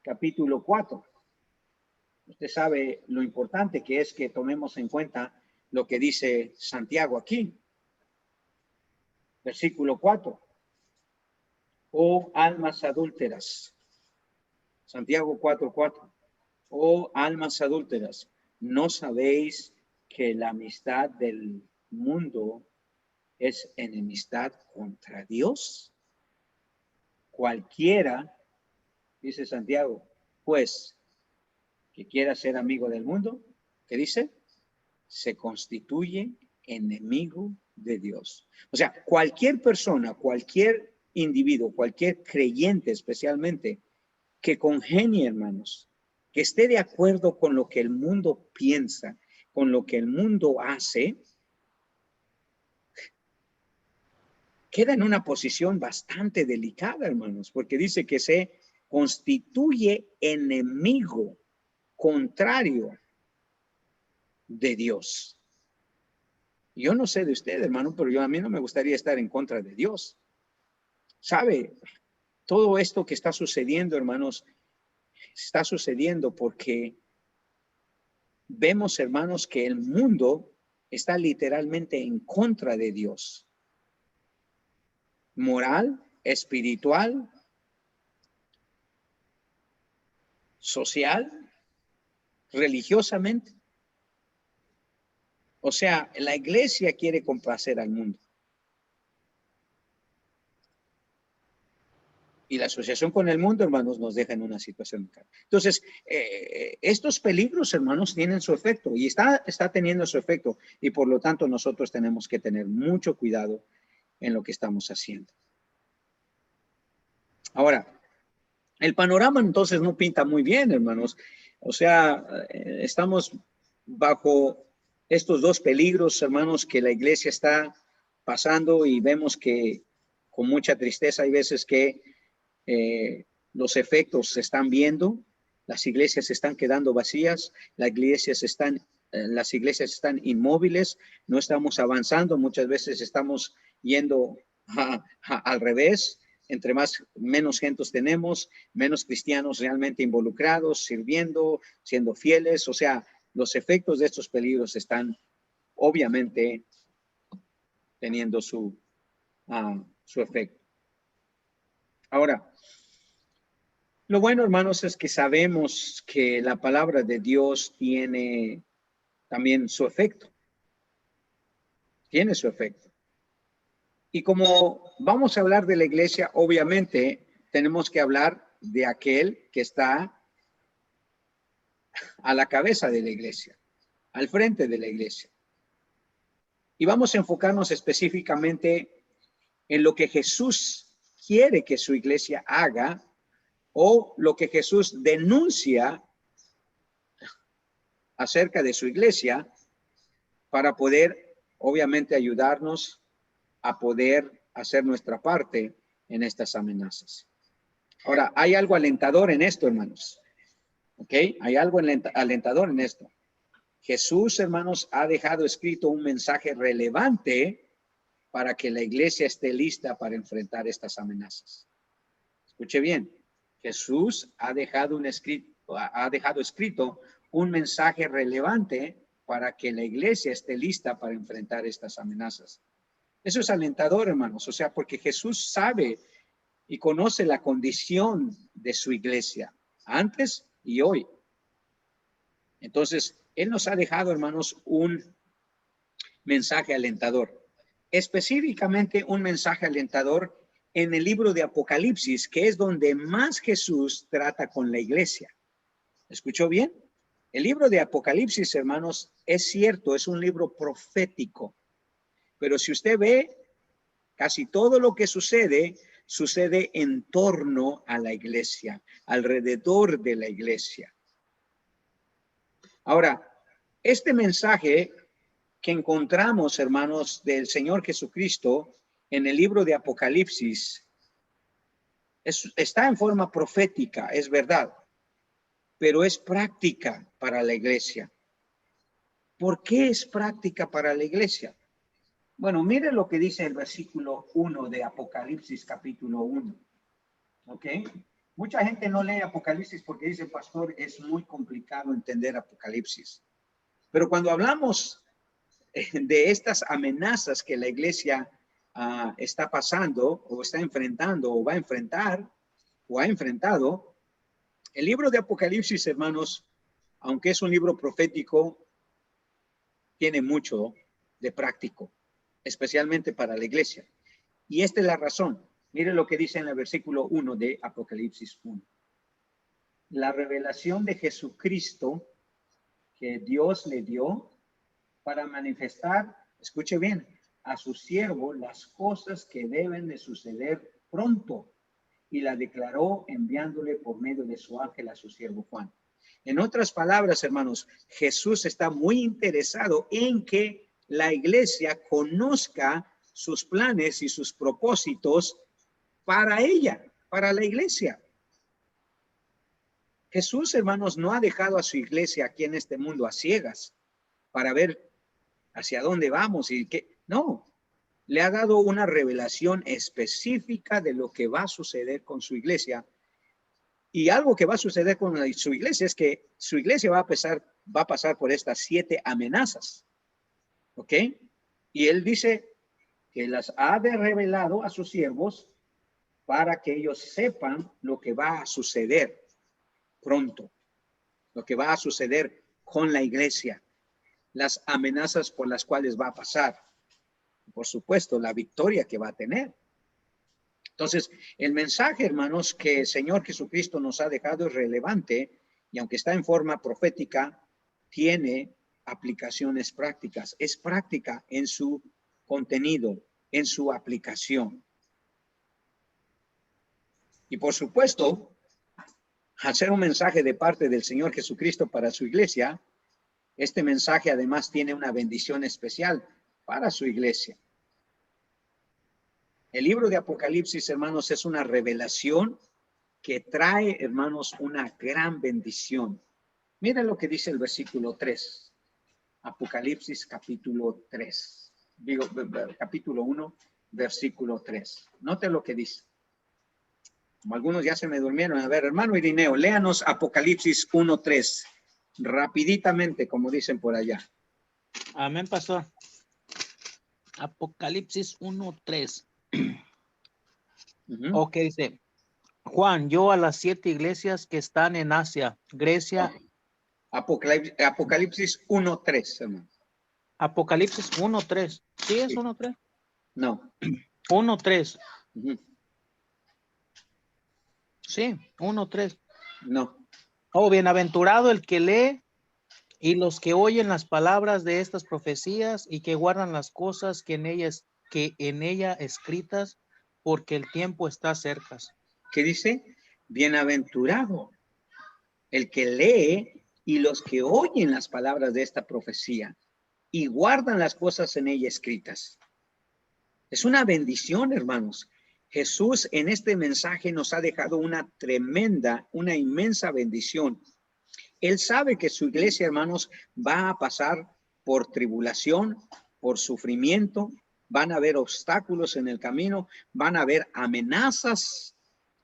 capítulo 4. Usted sabe lo importante que es que tomemos en cuenta lo que dice Santiago aquí. Versículo 4. Oh almas adúlteras. Santiago 4:4. Oh almas adúlteras, ¿no sabéis que la amistad del mundo es enemistad contra Dios? Cualquiera, dice Santiago, pues, que quiera ser amigo del mundo, ¿qué dice? Se constituye enemigo de Dios. O sea, cualquier persona, cualquier individuo, cualquier creyente especialmente, que congenie, hermanos, que esté de acuerdo con lo que el mundo piensa, con lo que el mundo hace, queda en una posición bastante delicada, hermanos, porque dice que se constituye enemigo contrario de Dios. Yo no sé de usted, hermano, pero a mí no me gustaría estar en contra de Dios. ¿Sabe? Todo esto que está sucediendo, hermanos, está sucediendo porque vemos, hermanos, que el mundo está literalmente en contra de Dios. Moral, espiritual, social, religiosamente. O sea, la iglesia quiere complacer al mundo. Y la asociación con el mundo, hermanos, nos deja en una situación. Entonces, estos peligros, hermanos, tienen su efecto y está teniendo su efecto. Y por lo tanto, nosotros tenemos que tener mucho cuidado en lo que estamos haciendo. Ahora, El panorama entonces no pinta muy bien, hermanos. O sea, estamos bajo estos dos peligros, hermanos, que la iglesia está pasando y vemos que con mucha tristeza hay veces que los efectos se están viendo, las iglesias se están quedando vacías, las iglesias están inmóviles, no estamos avanzando, muchas veces estamos yendo al revés. Entre menos gentes tenemos, menos cristianos realmente involucrados, sirviendo, siendo fieles. O sea, los efectos de estos peligros están obviamente teniendo su efecto. Ahora, lo bueno, hermanos, es que sabemos que la palabra de Dios tiene también su efecto. Tiene su efecto. Y como vamos a hablar de la iglesia, obviamente tenemos que hablar de aquel que está a la cabeza de la iglesia, al frente de la iglesia. Y vamos a enfocarnos específicamente en lo que Jesús quiere que su iglesia haga o lo que Jesús denuncia acerca de su iglesia para poder, obviamente, ayudarnos a poder hacer nuestra parte en estas amenazas. Ahora, hay algo alentador en esto, hermanos. ¿Ok? Hay algo alentador en esto. Jesús, hermanos, ha dejado escrito un mensaje relevante para que la iglesia esté lista para enfrentar estas amenazas. Escuche bien. Jesús ha dejado escrito un mensaje relevante para que la iglesia esté lista para enfrentar estas amenazas. Eso es alentador, hermanos. O sea, porque Jesús sabe y conoce la condición de su iglesia antes y hoy. Entonces, Él nos ha dejado, hermanos, un mensaje alentador. Específicamente un mensaje alentador en el libro de Apocalipsis, que es donde más Jesús trata con la iglesia. ¿Escuchó bien? El libro de Apocalipsis, hermanos, es cierto, es un libro profético. Pero si usted ve, casi todo lo que sucede en torno a la iglesia, alrededor de la iglesia. Ahora, este mensaje que encontramos, hermanos, del Señor Jesucristo en el libro de Apocalipsis está en forma profética, es verdad, pero es práctica para la iglesia. ¿Por qué es práctica para la iglesia? Bueno, mire lo que dice el versículo 1 de Apocalipsis capítulo 1. ¿Ok? Mucha gente no lee Apocalipsis porque dice, pastor, es muy complicado entender Apocalipsis. Pero cuando hablamos de estas amenazas que la iglesia está pasando o está enfrentando o va a enfrentar o ha enfrentado, el libro de Apocalipsis, hermanos, aunque es un libro profético, tiene mucho de práctico, especialmente para la iglesia. Y esta es la razón. Mire lo que dice en el versículo 1 de Apocalipsis 1. La revelación de Jesucristo que Dios le dio para manifestar, escuche bien, a su siervo las cosas que deben de suceder pronto, y la declaró enviándole por medio de su ángel a su siervo Juan. En otras palabras, hermanos, Jesús está muy interesado en que la iglesia conozca sus planes y sus propósitos para ella, para la iglesia. Jesús, hermanos, no ha dejado a su iglesia aquí en este mundo a ciegas para ver hacia dónde vamos y qué. No, le ha dado una revelación específica de lo que va a suceder con su iglesia. Y algo que va a suceder con su iglesia es que su iglesia va a pasar por estas 7 amenazas. ¿Ok? Y él dice que las ha de revelado a sus siervos para que ellos sepan lo que va a suceder pronto, lo que va a suceder con la iglesia, las amenazas por las cuales va a pasar, por supuesto, la victoria que va a tener. Entonces, el mensaje, hermanos, que el Señor Jesucristo nos ha dejado es relevante y aunque está en forma profética, tiene aplicaciones prácticas. Es práctica en su contenido, en su aplicación. Y por supuesto, Al ser un mensaje de parte del Señor Jesucristo para su iglesia, este mensaje además tiene una bendición especial para su iglesia. El libro de Apocalipsis, hermanos, es una revelación que trae, hermanos, una gran bendición. Miren lo que dice el versículo 3. Apocalipsis capítulo 3. Digo, capítulo 1, versículo 3. Note lo que dice. Como algunos ya se me durmieron. A ver, hermano Irineo, léanos Apocalipsis 1:3. Rapiditamente, como dicen por allá. Amén, pastor. Apocalipsis 1:3. Ok, dice, Juan, yo a las 7 iglesias que están en Asia, Grecia. Apocalipsis 1:3, hermano. Apocalipsis 1:3. ¿Sí es 1:3? No. 1:3. Sí, 1:3. No. Oh, bienaventurado el que lee y los que oyen las palabras de estas profecías y que guardan las cosas que en ella escritas, porque el tiempo está cerca. ¿Qué dice? Bienaventurado el que lee y los que oyen las palabras de esta profecía y guardan las cosas en ella escritas. Es una bendición, hermanos. Jesús en este mensaje nos ha dejado una tremenda, una inmensa bendición. Él sabe que su iglesia, hermanos, va a pasar por tribulación, por sufrimiento, van a haber obstáculos en el camino, van a haber amenazas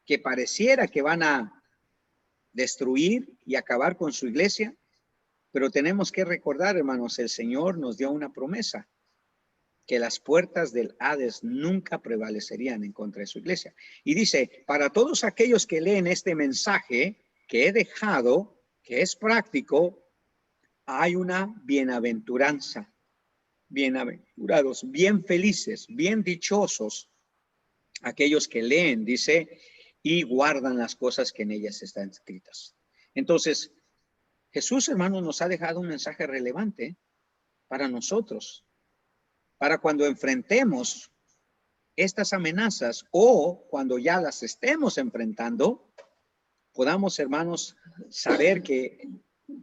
que pareciera que van a destruir y acabar con su iglesia. Pero tenemos que recordar, hermanos, el Señor nos dio una promesa, que las puertas del Hades nunca prevalecerían en contra de su iglesia. Y dice, para todos aquellos que leen este mensaje que he dejado, que es práctico, hay una bienaventuranza. Bienaventurados, bien felices, bien dichosos, aquellos que leen, dice, y guardan las cosas que en ellas están escritas. Entonces, Jesús, hermanos, nos ha dejado un mensaje relevante para nosotros, para cuando enfrentemos estas amenazas o cuando ya las estemos enfrentando, podamos, hermanos, saber que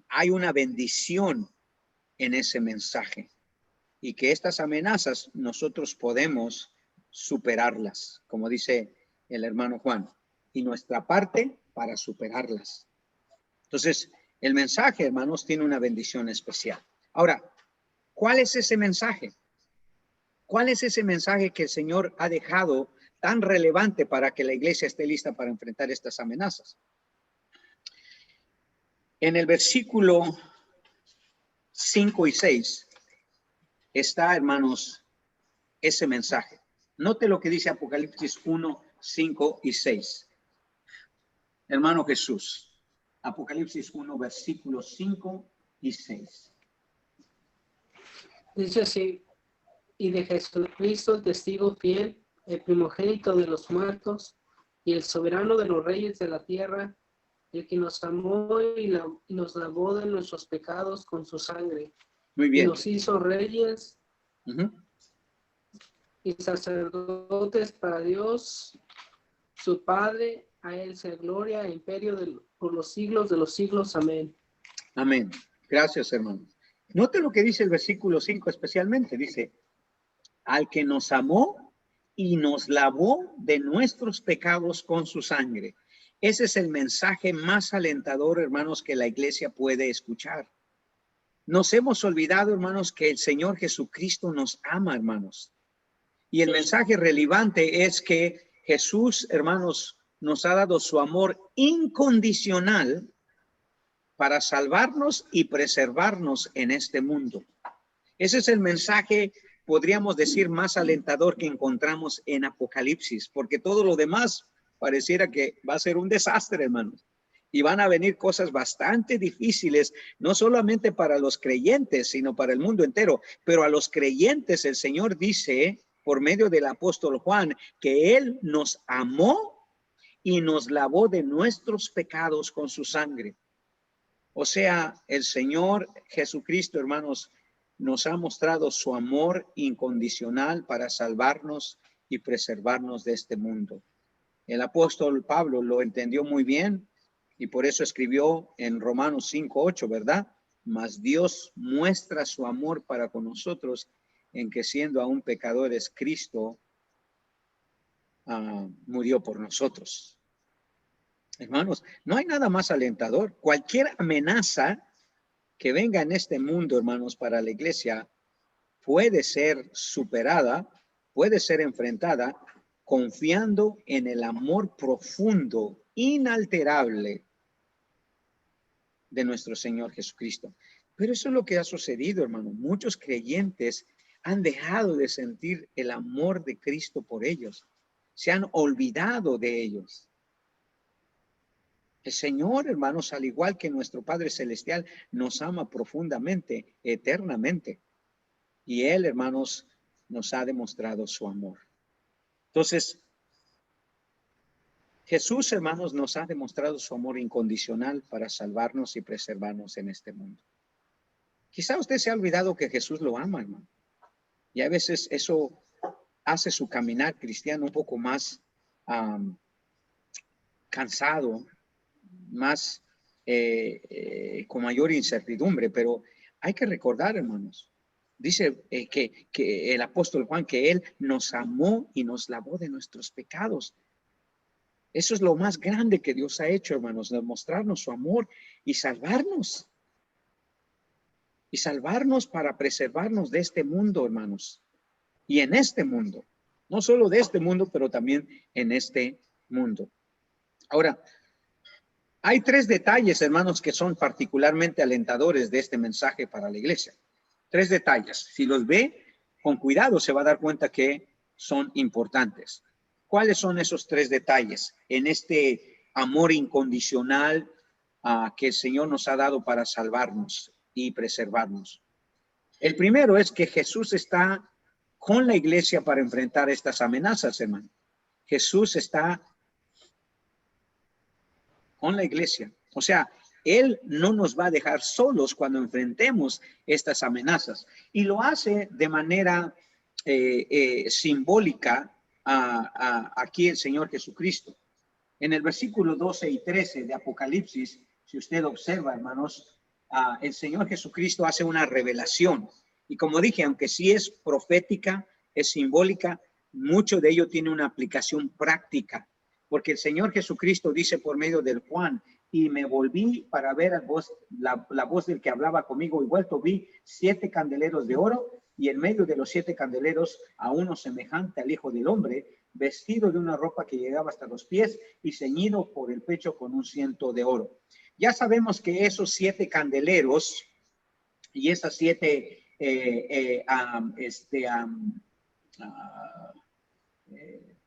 hay una bendición en ese mensaje y que estas amenazas nosotros podemos superarlas, como dice el hermano Juan, y nuestra parte para superarlas. Entonces, el mensaje, hermanos, tiene una bendición especial. Ahora, ¿cuál es ese mensaje? ¿Cuál es ese mensaje que el Señor ha dejado tan relevante para que la iglesia esté lista para enfrentar estas amenazas? En el versículo 5 y 6 está, hermanos, ese mensaje. Note lo que dice Apocalipsis 1, 5 y 6. Hermano Jesús, Apocalipsis 1, versículos 5 y 6. Dice así: y de Jesucristo, testigo fiel, el primogénito de los muertos y el soberano de los reyes de la tierra, el que nos amó y nos lavó de nuestros pecados con su sangre. Muy bien. Y nos hizo reyes y sacerdotes para Dios, su Padre. A él sea gloria e imperio por los siglos de los siglos. Amén. Amén. Gracias, hermano. Note lo que dice el versículo 5 especialmente. Dice, al que nos amó y nos lavó de nuestros pecados con su sangre. Ese es el mensaje más alentador, hermanos, que la iglesia puede escuchar. Nos hemos olvidado, hermanos, que el Señor Jesucristo nos ama, hermanos. Y el mensaje relevante es que Jesús, hermanos, nos ha dado su amor incondicional para salvarnos y preservarnos en este mundo. Ese es el mensaje, podríamos decir, más alentador que encontramos en Apocalipsis, porque todo lo demás pareciera que va a ser un desastre, hermanos. Y van a venir cosas bastante difíciles, no solamente para los creyentes, sino para el mundo entero. Pero a los creyentes el Señor dice, por medio del apóstol Juan, que Él nos amó y nos lavó de nuestros pecados con su sangre. O sea, el Señor Jesucristo, hermanos, nos ha mostrado su amor incondicional para salvarnos y preservarnos de este mundo. El apóstol Pablo lo entendió muy bien Y por eso escribió en Romanos 5:8, ¿verdad? Mas Dios muestra su amor para con nosotros en que siendo aún pecadores, Cristo murió por nosotros. Hermanos, no hay nada más alentador. Cualquier amenaza que venga en este mundo, hermanos, para la iglesia, puede ser superada, puede ser enfrentada confiando en el amor profundo, inalterable de nuestro Señor Jesucristo. Pero eso es lo que ha sucedido, hermano. Muchos creyentes han dejado de sentir el amor de Cristo por ellos. Se han olvidado de ellos. El Señor, hermanos, al igual que nuestro Padre Celestial, nos ama profundamente, eternamente. Y Él, hermanos, nos ha demostrado su amor. Entonces, Jesús, hermanos, nos ha demostrado su amor incondicional para salvarnos y preservarnos en este mundo. Quizá usted se ha olvidado que Jesús lo ama, hermano. Y a veces eso hace su caminar cristiano un poco más cansado, más con mayor incertidumbre, pero hay que recordar, hermanos, dice que el apóstol Juan, que Él nos amó y nos lavó de nuestros pecados. Eso es lo más grande que Dios ha hecho, hermanos, demostrarnos su amor y salvarnos. Y salvarnos para preservarnos de este mundo, hermanos. Y en este mundo, no solo de este mundo, pero también en este mundo. Ahora, hay 3 detalles, hermanos, que son particularmente alentadores de este mensaje para la iglesia. 3 detalles. Si los ve con cuidado, se va a dar cuenta que son importantes. ¿Cuáles son esos 3 detalles en este amor incondicional que el Señor nos ha dado para salvarnos y preservarnos? El primero es que Jesús está con la iglesia para enfrentar estas amenazas, hermano. Jesús está con la iglesia. O sea, Él no nos va a dejar solos cuando enfrentemos estas amenazas. Y lo hace de manera simbólica aquí el Señor Jesucristo. En el versículo 12 y 13 de Apocalipsis, si usted observa, hermanos, el Señor Jesucristo hace una revelación. Y como dije, aunque sí es profética, es simbólica, mucho de ello tiene una aplicación práctica. Porque el Señor Jesucristo dice por medio del Juan, y me volví para ver la voz del que hablaba conmigo, y vuelto vi 7 candeleros de oro, y en medio de los 7 candeleros a uno semejante al Hijo del Hombre, vestido de una ropa que llegaba hasta los pies y ceñido por el pecho con un cinto de oro. Ya sabemos que esos 7 candeleros y esas 7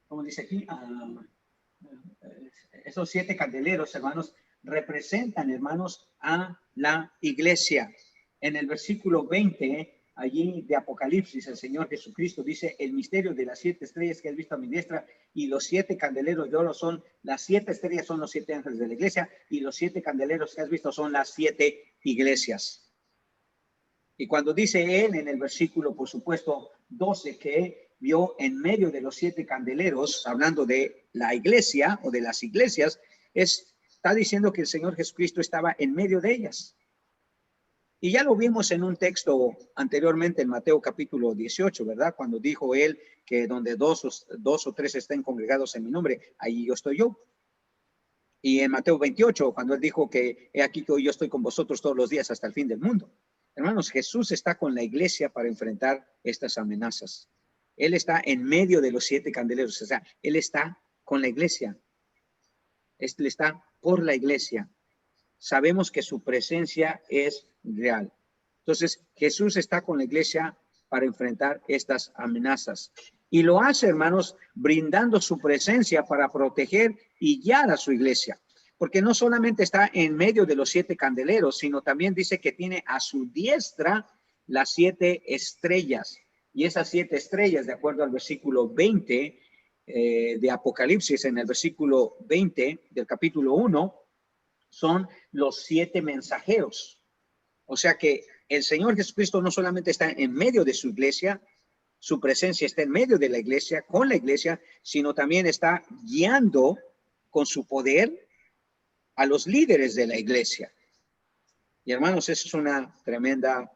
¿cómo dice aquí? Esos 7 candeleros, hermanos, representan, hermanos, a la iglesia. En el versículo 20, allí de Apocalipsis, el Señor Jesucristo dice, el misterio de las 7 estrellas que has visto a mi diestra y los 7 candeleros de oro son, las 7 estrellas son los 7 ángeles de la iglesia y los 7 candeleros que has visto son las 7 iglesias. Y cuando dice él en el versículo, por supuesto, 12, que vio en medio de los 7 candeleros, hablando de la iglesia o de las iglesias, está diciendo que el Señor Jesucristo estaba en medio de ellas. Y ya lo vimos en un texto anteriormente en Mateo capítulo 18, ¿verdad? Cuando dijo él que donde dos o tres estén congregados en mi nombre, ahí yo estoy yo. Y en Mateo 28, cuando él dijo que he aquí que yo estoy con vosotros todos los días hasta el fin del mundo. Hermanos, Jesús está con la iglesia para enfrentar estas amenazas. Él está en medio de los 7 candeleros, o sea, Él está con la iglesia. Él está por la iglesia. Sabemos que su presencia es real. Entonces, Jesús está con la iglesia para enfrentar estas amenazas. Y lo hace, hermanos, brindando su presencia para proteger y guiar a su iglesia. Porque no solamente está en medio de los 7 candeleros, sino también dice que tiene a su diestra las 7 estrellas. Y esas 7 estrellas, de acuerdo al versículo 20 de Apocalipsis, en el versículo 20 del capítulo 1, son los 7 mensajeros. O sea que el Señor Jesucristo no solamente está en medio de su iglesia, su presencia está en medio de la iglesia, con la iglesia, sino también está guiando con su poder a los líderes de la iglesia. Y hermanos, eso es una tremenda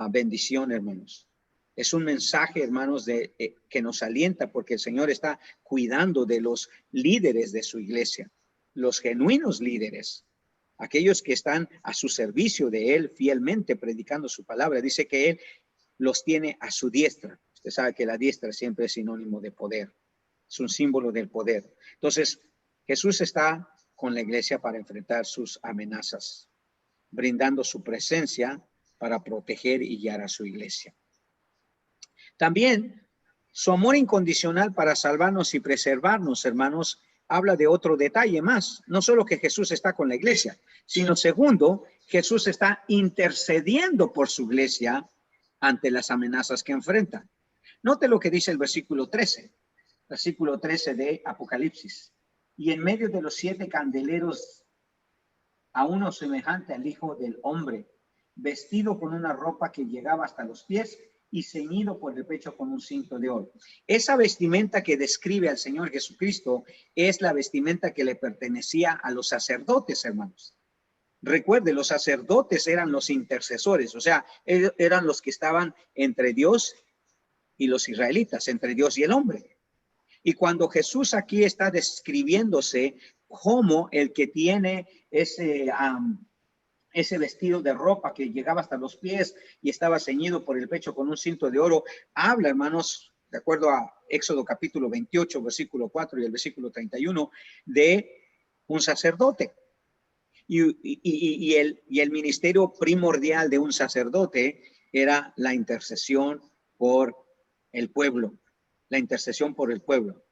bendición, hermanos. Es un mensaje, hermanos, que nos alienta porque el Señor está cuidando de los líderes de su iglesia, los genuinos líderes, aquellos que están a su servicio de Él fielmente predicando su palabra. Dice que Él los tiene a su diestra. Usted sabe que la diestra siempre es sinónimo de poder. Es un símbolo del poder. Entonces, Jesús está con la iglesia para enfrentar sus amenazas, brindando su presencia para proteger y guiar a su iglesia. También su amor incondicional para salvarnos y preservarnos, hermanos, habla de otro detalle más. No solo que Jesús está con la iglesia, sino segundo, Jesús está intercediendo por su iglesia ante las amenazas que enfrenta. Note lo que dice el versículo 13 de Apocalipsis. Y en medio de los 7 candeleros, a uno semejante al Hijo del Hombre, vestido con una ropa que llegaba hasta los pies y ceñido por el pecho con un cinto de oro. Esa vestimenta que describe al Señor Jesucristo es la vestimenta que le pertenecía a los sacerdotes, hermanos. Recuerde, los sacerdotes eran los intercesores, o sea, eran los que estaban entre Dios y los israelitas, entre Dios y el hombre. Y cuando Jesús aquí está describiéndose como el que tiene ese vestido de ropa que llegaba hasta los pies y estaba ceñido por el pecho con un cinto de oro, habla, hermanos, de acuerdo a Éxodo capítulo 28, versículo 4 y el versículo 31, de un sacerdote. Y el ministerio primordial de un sacerdote era la intercesión por el pueblo, la intercesión por el pueblo.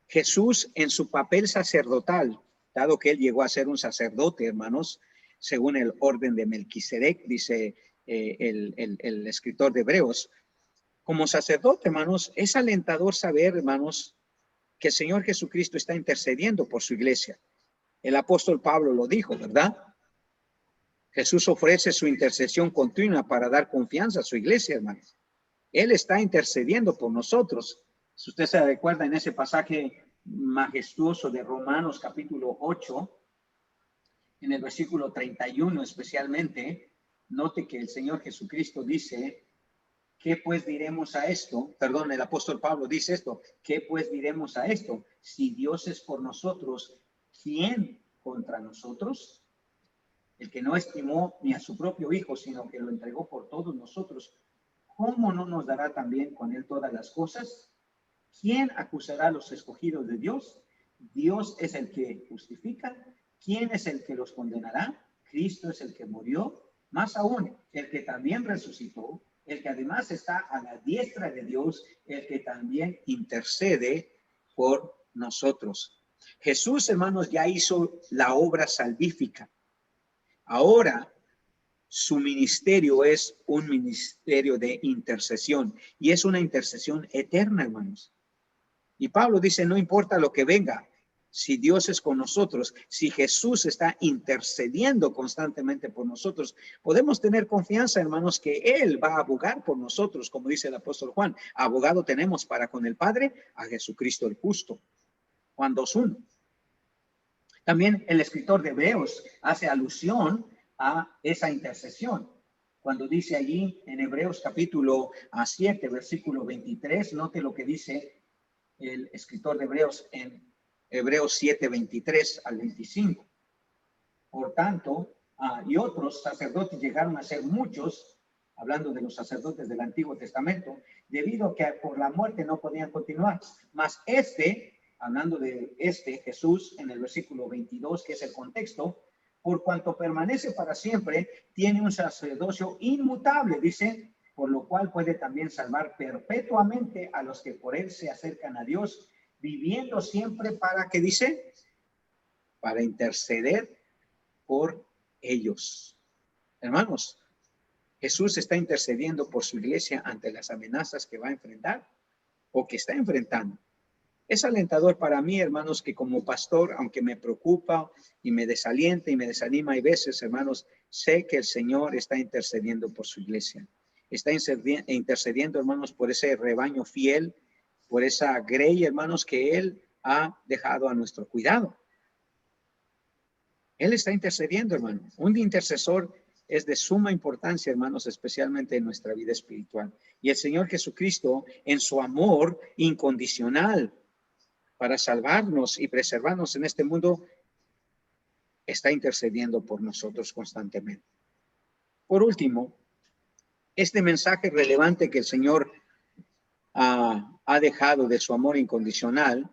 Jesús, en su papel sacerdotal, dado que él llegó a ser un sacerdote, hermanos, según el orden de Melquisedec, dice el escritor de Hebreos, como sacerdote, hermanos, es alentador saber, hermanos, que el Señor Jesucristo está intercediendo por su iglesia. El apóstol Pablo lo dijo, ¿verdad? Jesús ofrece su intercesión continua para dar confianza a su iglesia, hermanos. Él está intercediendo por nosotros. Si usted se recuerda en ese pasaje majestuoso de Romanos capítulo 8, en el versículo 31 especialmente, note que el Señor Jesucristo dice, ¿qué pues diremos a esto? Perdón, el apóstol Pablo dice esto, ¿qué pues diremos a esto? Si Dios es por nosotros, ¿quién contra nosotros? El que no estimó ni a su propio Hijo, sino que lo entregó por todos nosotros, ¿cómo no nos dará también con él todas las cosas? ¿Quién acusará a los escogidos de Dios? Dios es el que justifica. ¿Quién es el que los condenará? Cristo es el que murió, más aún, el que también resucitó, el que además está a la diestra de Dios, el que también intercede por nosotros. Jesús, hermanos, ya hizo la obra salvífica. Ahora, su ministerio es un ministerio de intercesión y es una intercesión eterna, hermanos. Y Pablo dice, no importa lo que venga, si Dios es con nosotros, si Jesús está intercediendo constantemente por nosotros, podemos tener confianza, hermanos, que Él va a abogar por nosotros, como dice el apóstol Juan. Abogado tenemos para con el Padre a Jesucristo el justo. Juan 2:1. También el escritor de Hebreos hace alusión a esa intercesión. Cuando dice allí en Hebreos capítulo 7, versículo 23, note lo que dice el escritor de Hebreos en Hebreos 7, 23 al 25. Por tanto, y otros sacerdotes llegaron a ser muchos, hablando de los sacerdotes del Antiguo Testamento, debido a que por la muerte no podían continuar. Mas hablando de Jesús, en el versículo 22, que es el contexto, por cuanto permanece para siempre, tiene un sacerdocio inmutable, dice, por lo cual puede también salvar perpetuamente a los que por él se acercan a Dios, viviendo siempre para, ¿qué dice? Para interceder por ellos. Hermanos, Jesús está intercediendo por su iglesia ante las amenazas que va a enfrentar o que está enfrentando. Es alentador para mí, hermanos, que como pastor, aunque me preocupa y me desalienta y me desanima, hay veces, hermanos, sé que el Señor está intercediendo por su iglesia. Está intercediendo, hermanos, por ese rebaño fiel, por esa grey, hermanos, que Él ha dejado a nuestro cuidado. Él está intercediendo, hermano. Un intercesor es de suma importancia, hermanos, especialmente en nuestra vida espiritual. Y el Señor Jesucristo, en su amor incondicional para salvarnos y preservarnos en este mundo, está intercediendo por nosotros constantemente. Por último, este mensaje relevante que el Señor ha dejado de su amor incondicional,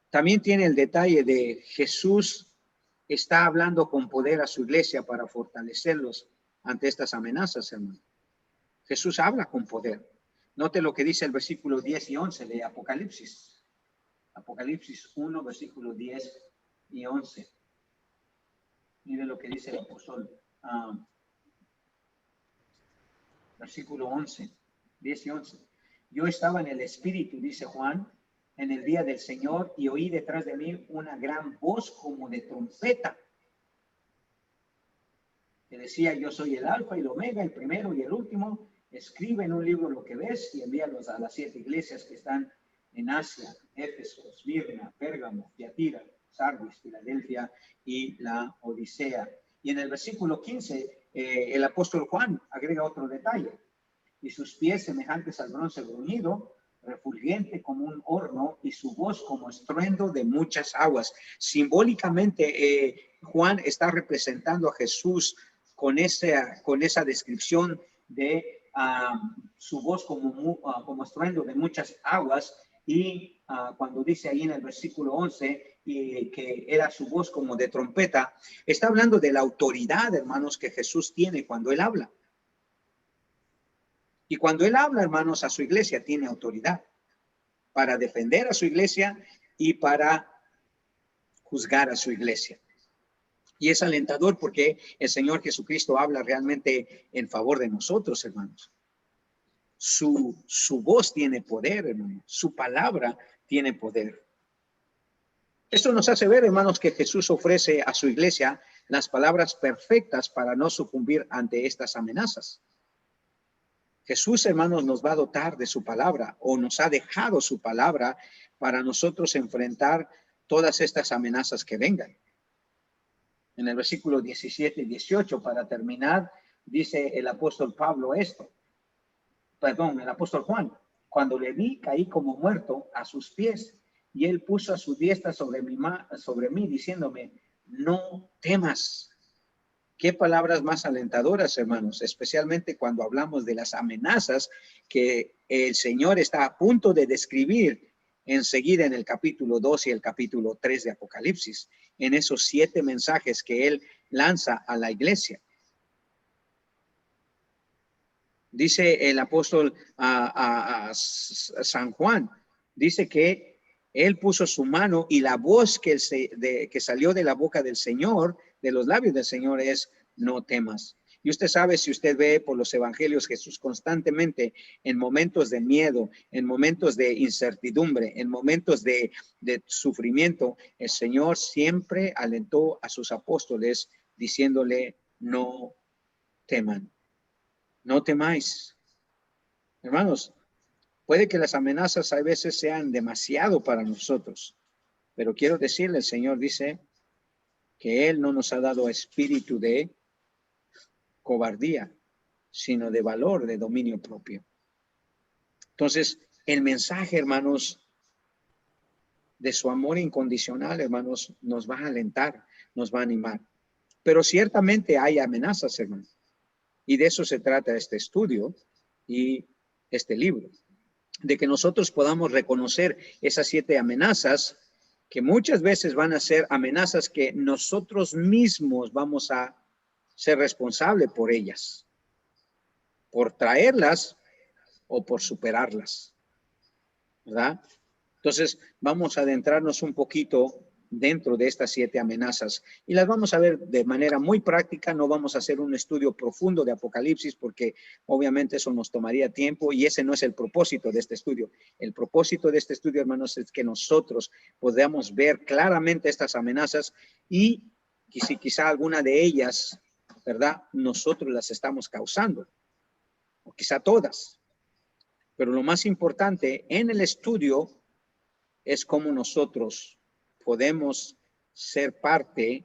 también tiene el detalle de Jesús está hablando con poder a su iglesia para fortalecerlos ante estas amenazas, hermano. Jesús habla con poder. Note lo que dice el versículo 10 y 11 de Apocalipsis. Apocalipsis 1, versículo 10 y 11. Mire lo que dice el apóstol. Versículo 11, 10 y 11. Yo estaba en el Espíritu, dice Juan, en el día del Señor, y oí detrás de mí una gran voz como de trompeta, que decía: yo soy el Alfa y el Omega, el primero y el último. Escribe en un libro lo que ves y envíalos a las 7 iglesias que están en Asia: Éfeso, Esmirna, Pérgamo, Tiatira, Sardis, Filadelfia y la Odisea. Y en el versículo 15, el apóstol Juan agrega otro detalle: y sus pies semejantes al bronce bruñido, refulgente como un horno, y su voz como estruendo de muchas aguas. Simbólicamente, Juan está representando a Jesús con esa descripción de su voz como estruendo de muchas aguas. Y cuando dice ahí en el versículo 11 que era su voz como de trompeta, está hablando de la autoridad, hermanos, que Jesús tiene cuando él habla. Y cuando él habla, hermanos, a su iglesia, tiene autoridad para defender a su iglesia y para juzgar a su iglesia. Y es alentador porque el Señor Jesucristo habla realmente en favor de nosotros, hermanos. Su voz tiene poder, hermanos. Su palabra tiene poder. Esto nos hace ver, hermanos, que Jesús ofrece a su iglesia las palabras perfectas para no sucumbir ante estas amenazas. Jesús, hermanos, nos va a dotar de su palabra, o nos ha dejado su palabra para nosotros enfrentar todas estas amenazas que vengan. En el versículo 17 y 18, para terminar, dice el apóstol Pablo el apóstol Juan: cuando le vi, caí como muerto a sus pies, y él puso a su diestra sobre mí, diciéndome: no temas. Qué palabras más alentadoras, hermanos, especialmente cuando hablamos de las amenazas que el Señor está a punto de describir enseguida en el capítulo 2 y el capítulo 3 de Apocalipsis, en esos 7 mensajes que él lanza a la iglesia. Dice el apóstol a San Juan, dice que él puso su mano y la voz que salió de la boca del Señor, de los labios del Señor, es: no temas. Y usted sabe, si usted ve por los evangelios, Jesús constantemente, en momentos de miedo, en momentos de incertidumbre, en momentos de sufrimiento, el Señor siempre alentó a sus apóstoles diciéndole: no teman, no temáis. Hermanos, puede que las amenazas a veces sean demasiado para nosotros, pero quiero decirle, el Señor dice que Él no nos ha dado espíritu de cobardía, sino de valor, de dominio propio. Entonces, el mensaje, hermanos, de su amor incondicional, hermanos, nos va a alentar, nos va a animar. Pero ciertamente hay amenazas, hermanos. Y de eso se trata este estudio y este libro, de que nosotros podamos reconocer esas 7 amenazas, que muchas veces van a ser amenazas que nosotros mismos vamos a ser responsables por ellas, por traerlas o por superarlas, ¿verdad? Entonces vamos a adentrarnos un poquito dentro de estas 7 amenazas y las vamos a ver de manera muy práctica. No vamos a hacer un estudio profundo de Apocalipsis porque obviamente eso nos tomaría tiempo y ese no es el propósito de este estudio. El propósito de este estudio, hermanos, es que nosotros podamos ver claramente estas amenazas y si quizá alguna de ellas, ¿verdad?, nosotros las estamos causando, o quizá todas. Pero lo más importante en el estudio es cómo nosotros podemos ser parte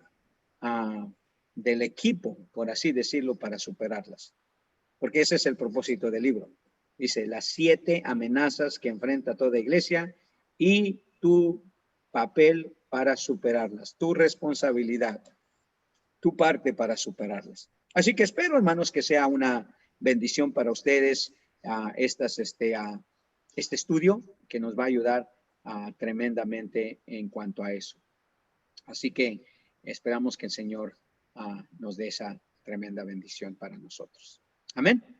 del equipo, por así decirlo, para superarlas. Porque ese es el propósito del libro. Dice, las 7 amenazas que enfrenta toda iglesia y tu papel para superarlas, tu responsabilidad, tu parte para superarlas. Así que espero, hermanos, que sea una bendición para ustedes este estudio que nos va a ayudar tremendamente en cuanto a eso. Así que esperamos que el Señor nos dé esa tremenda bendición para nosotros. Amén.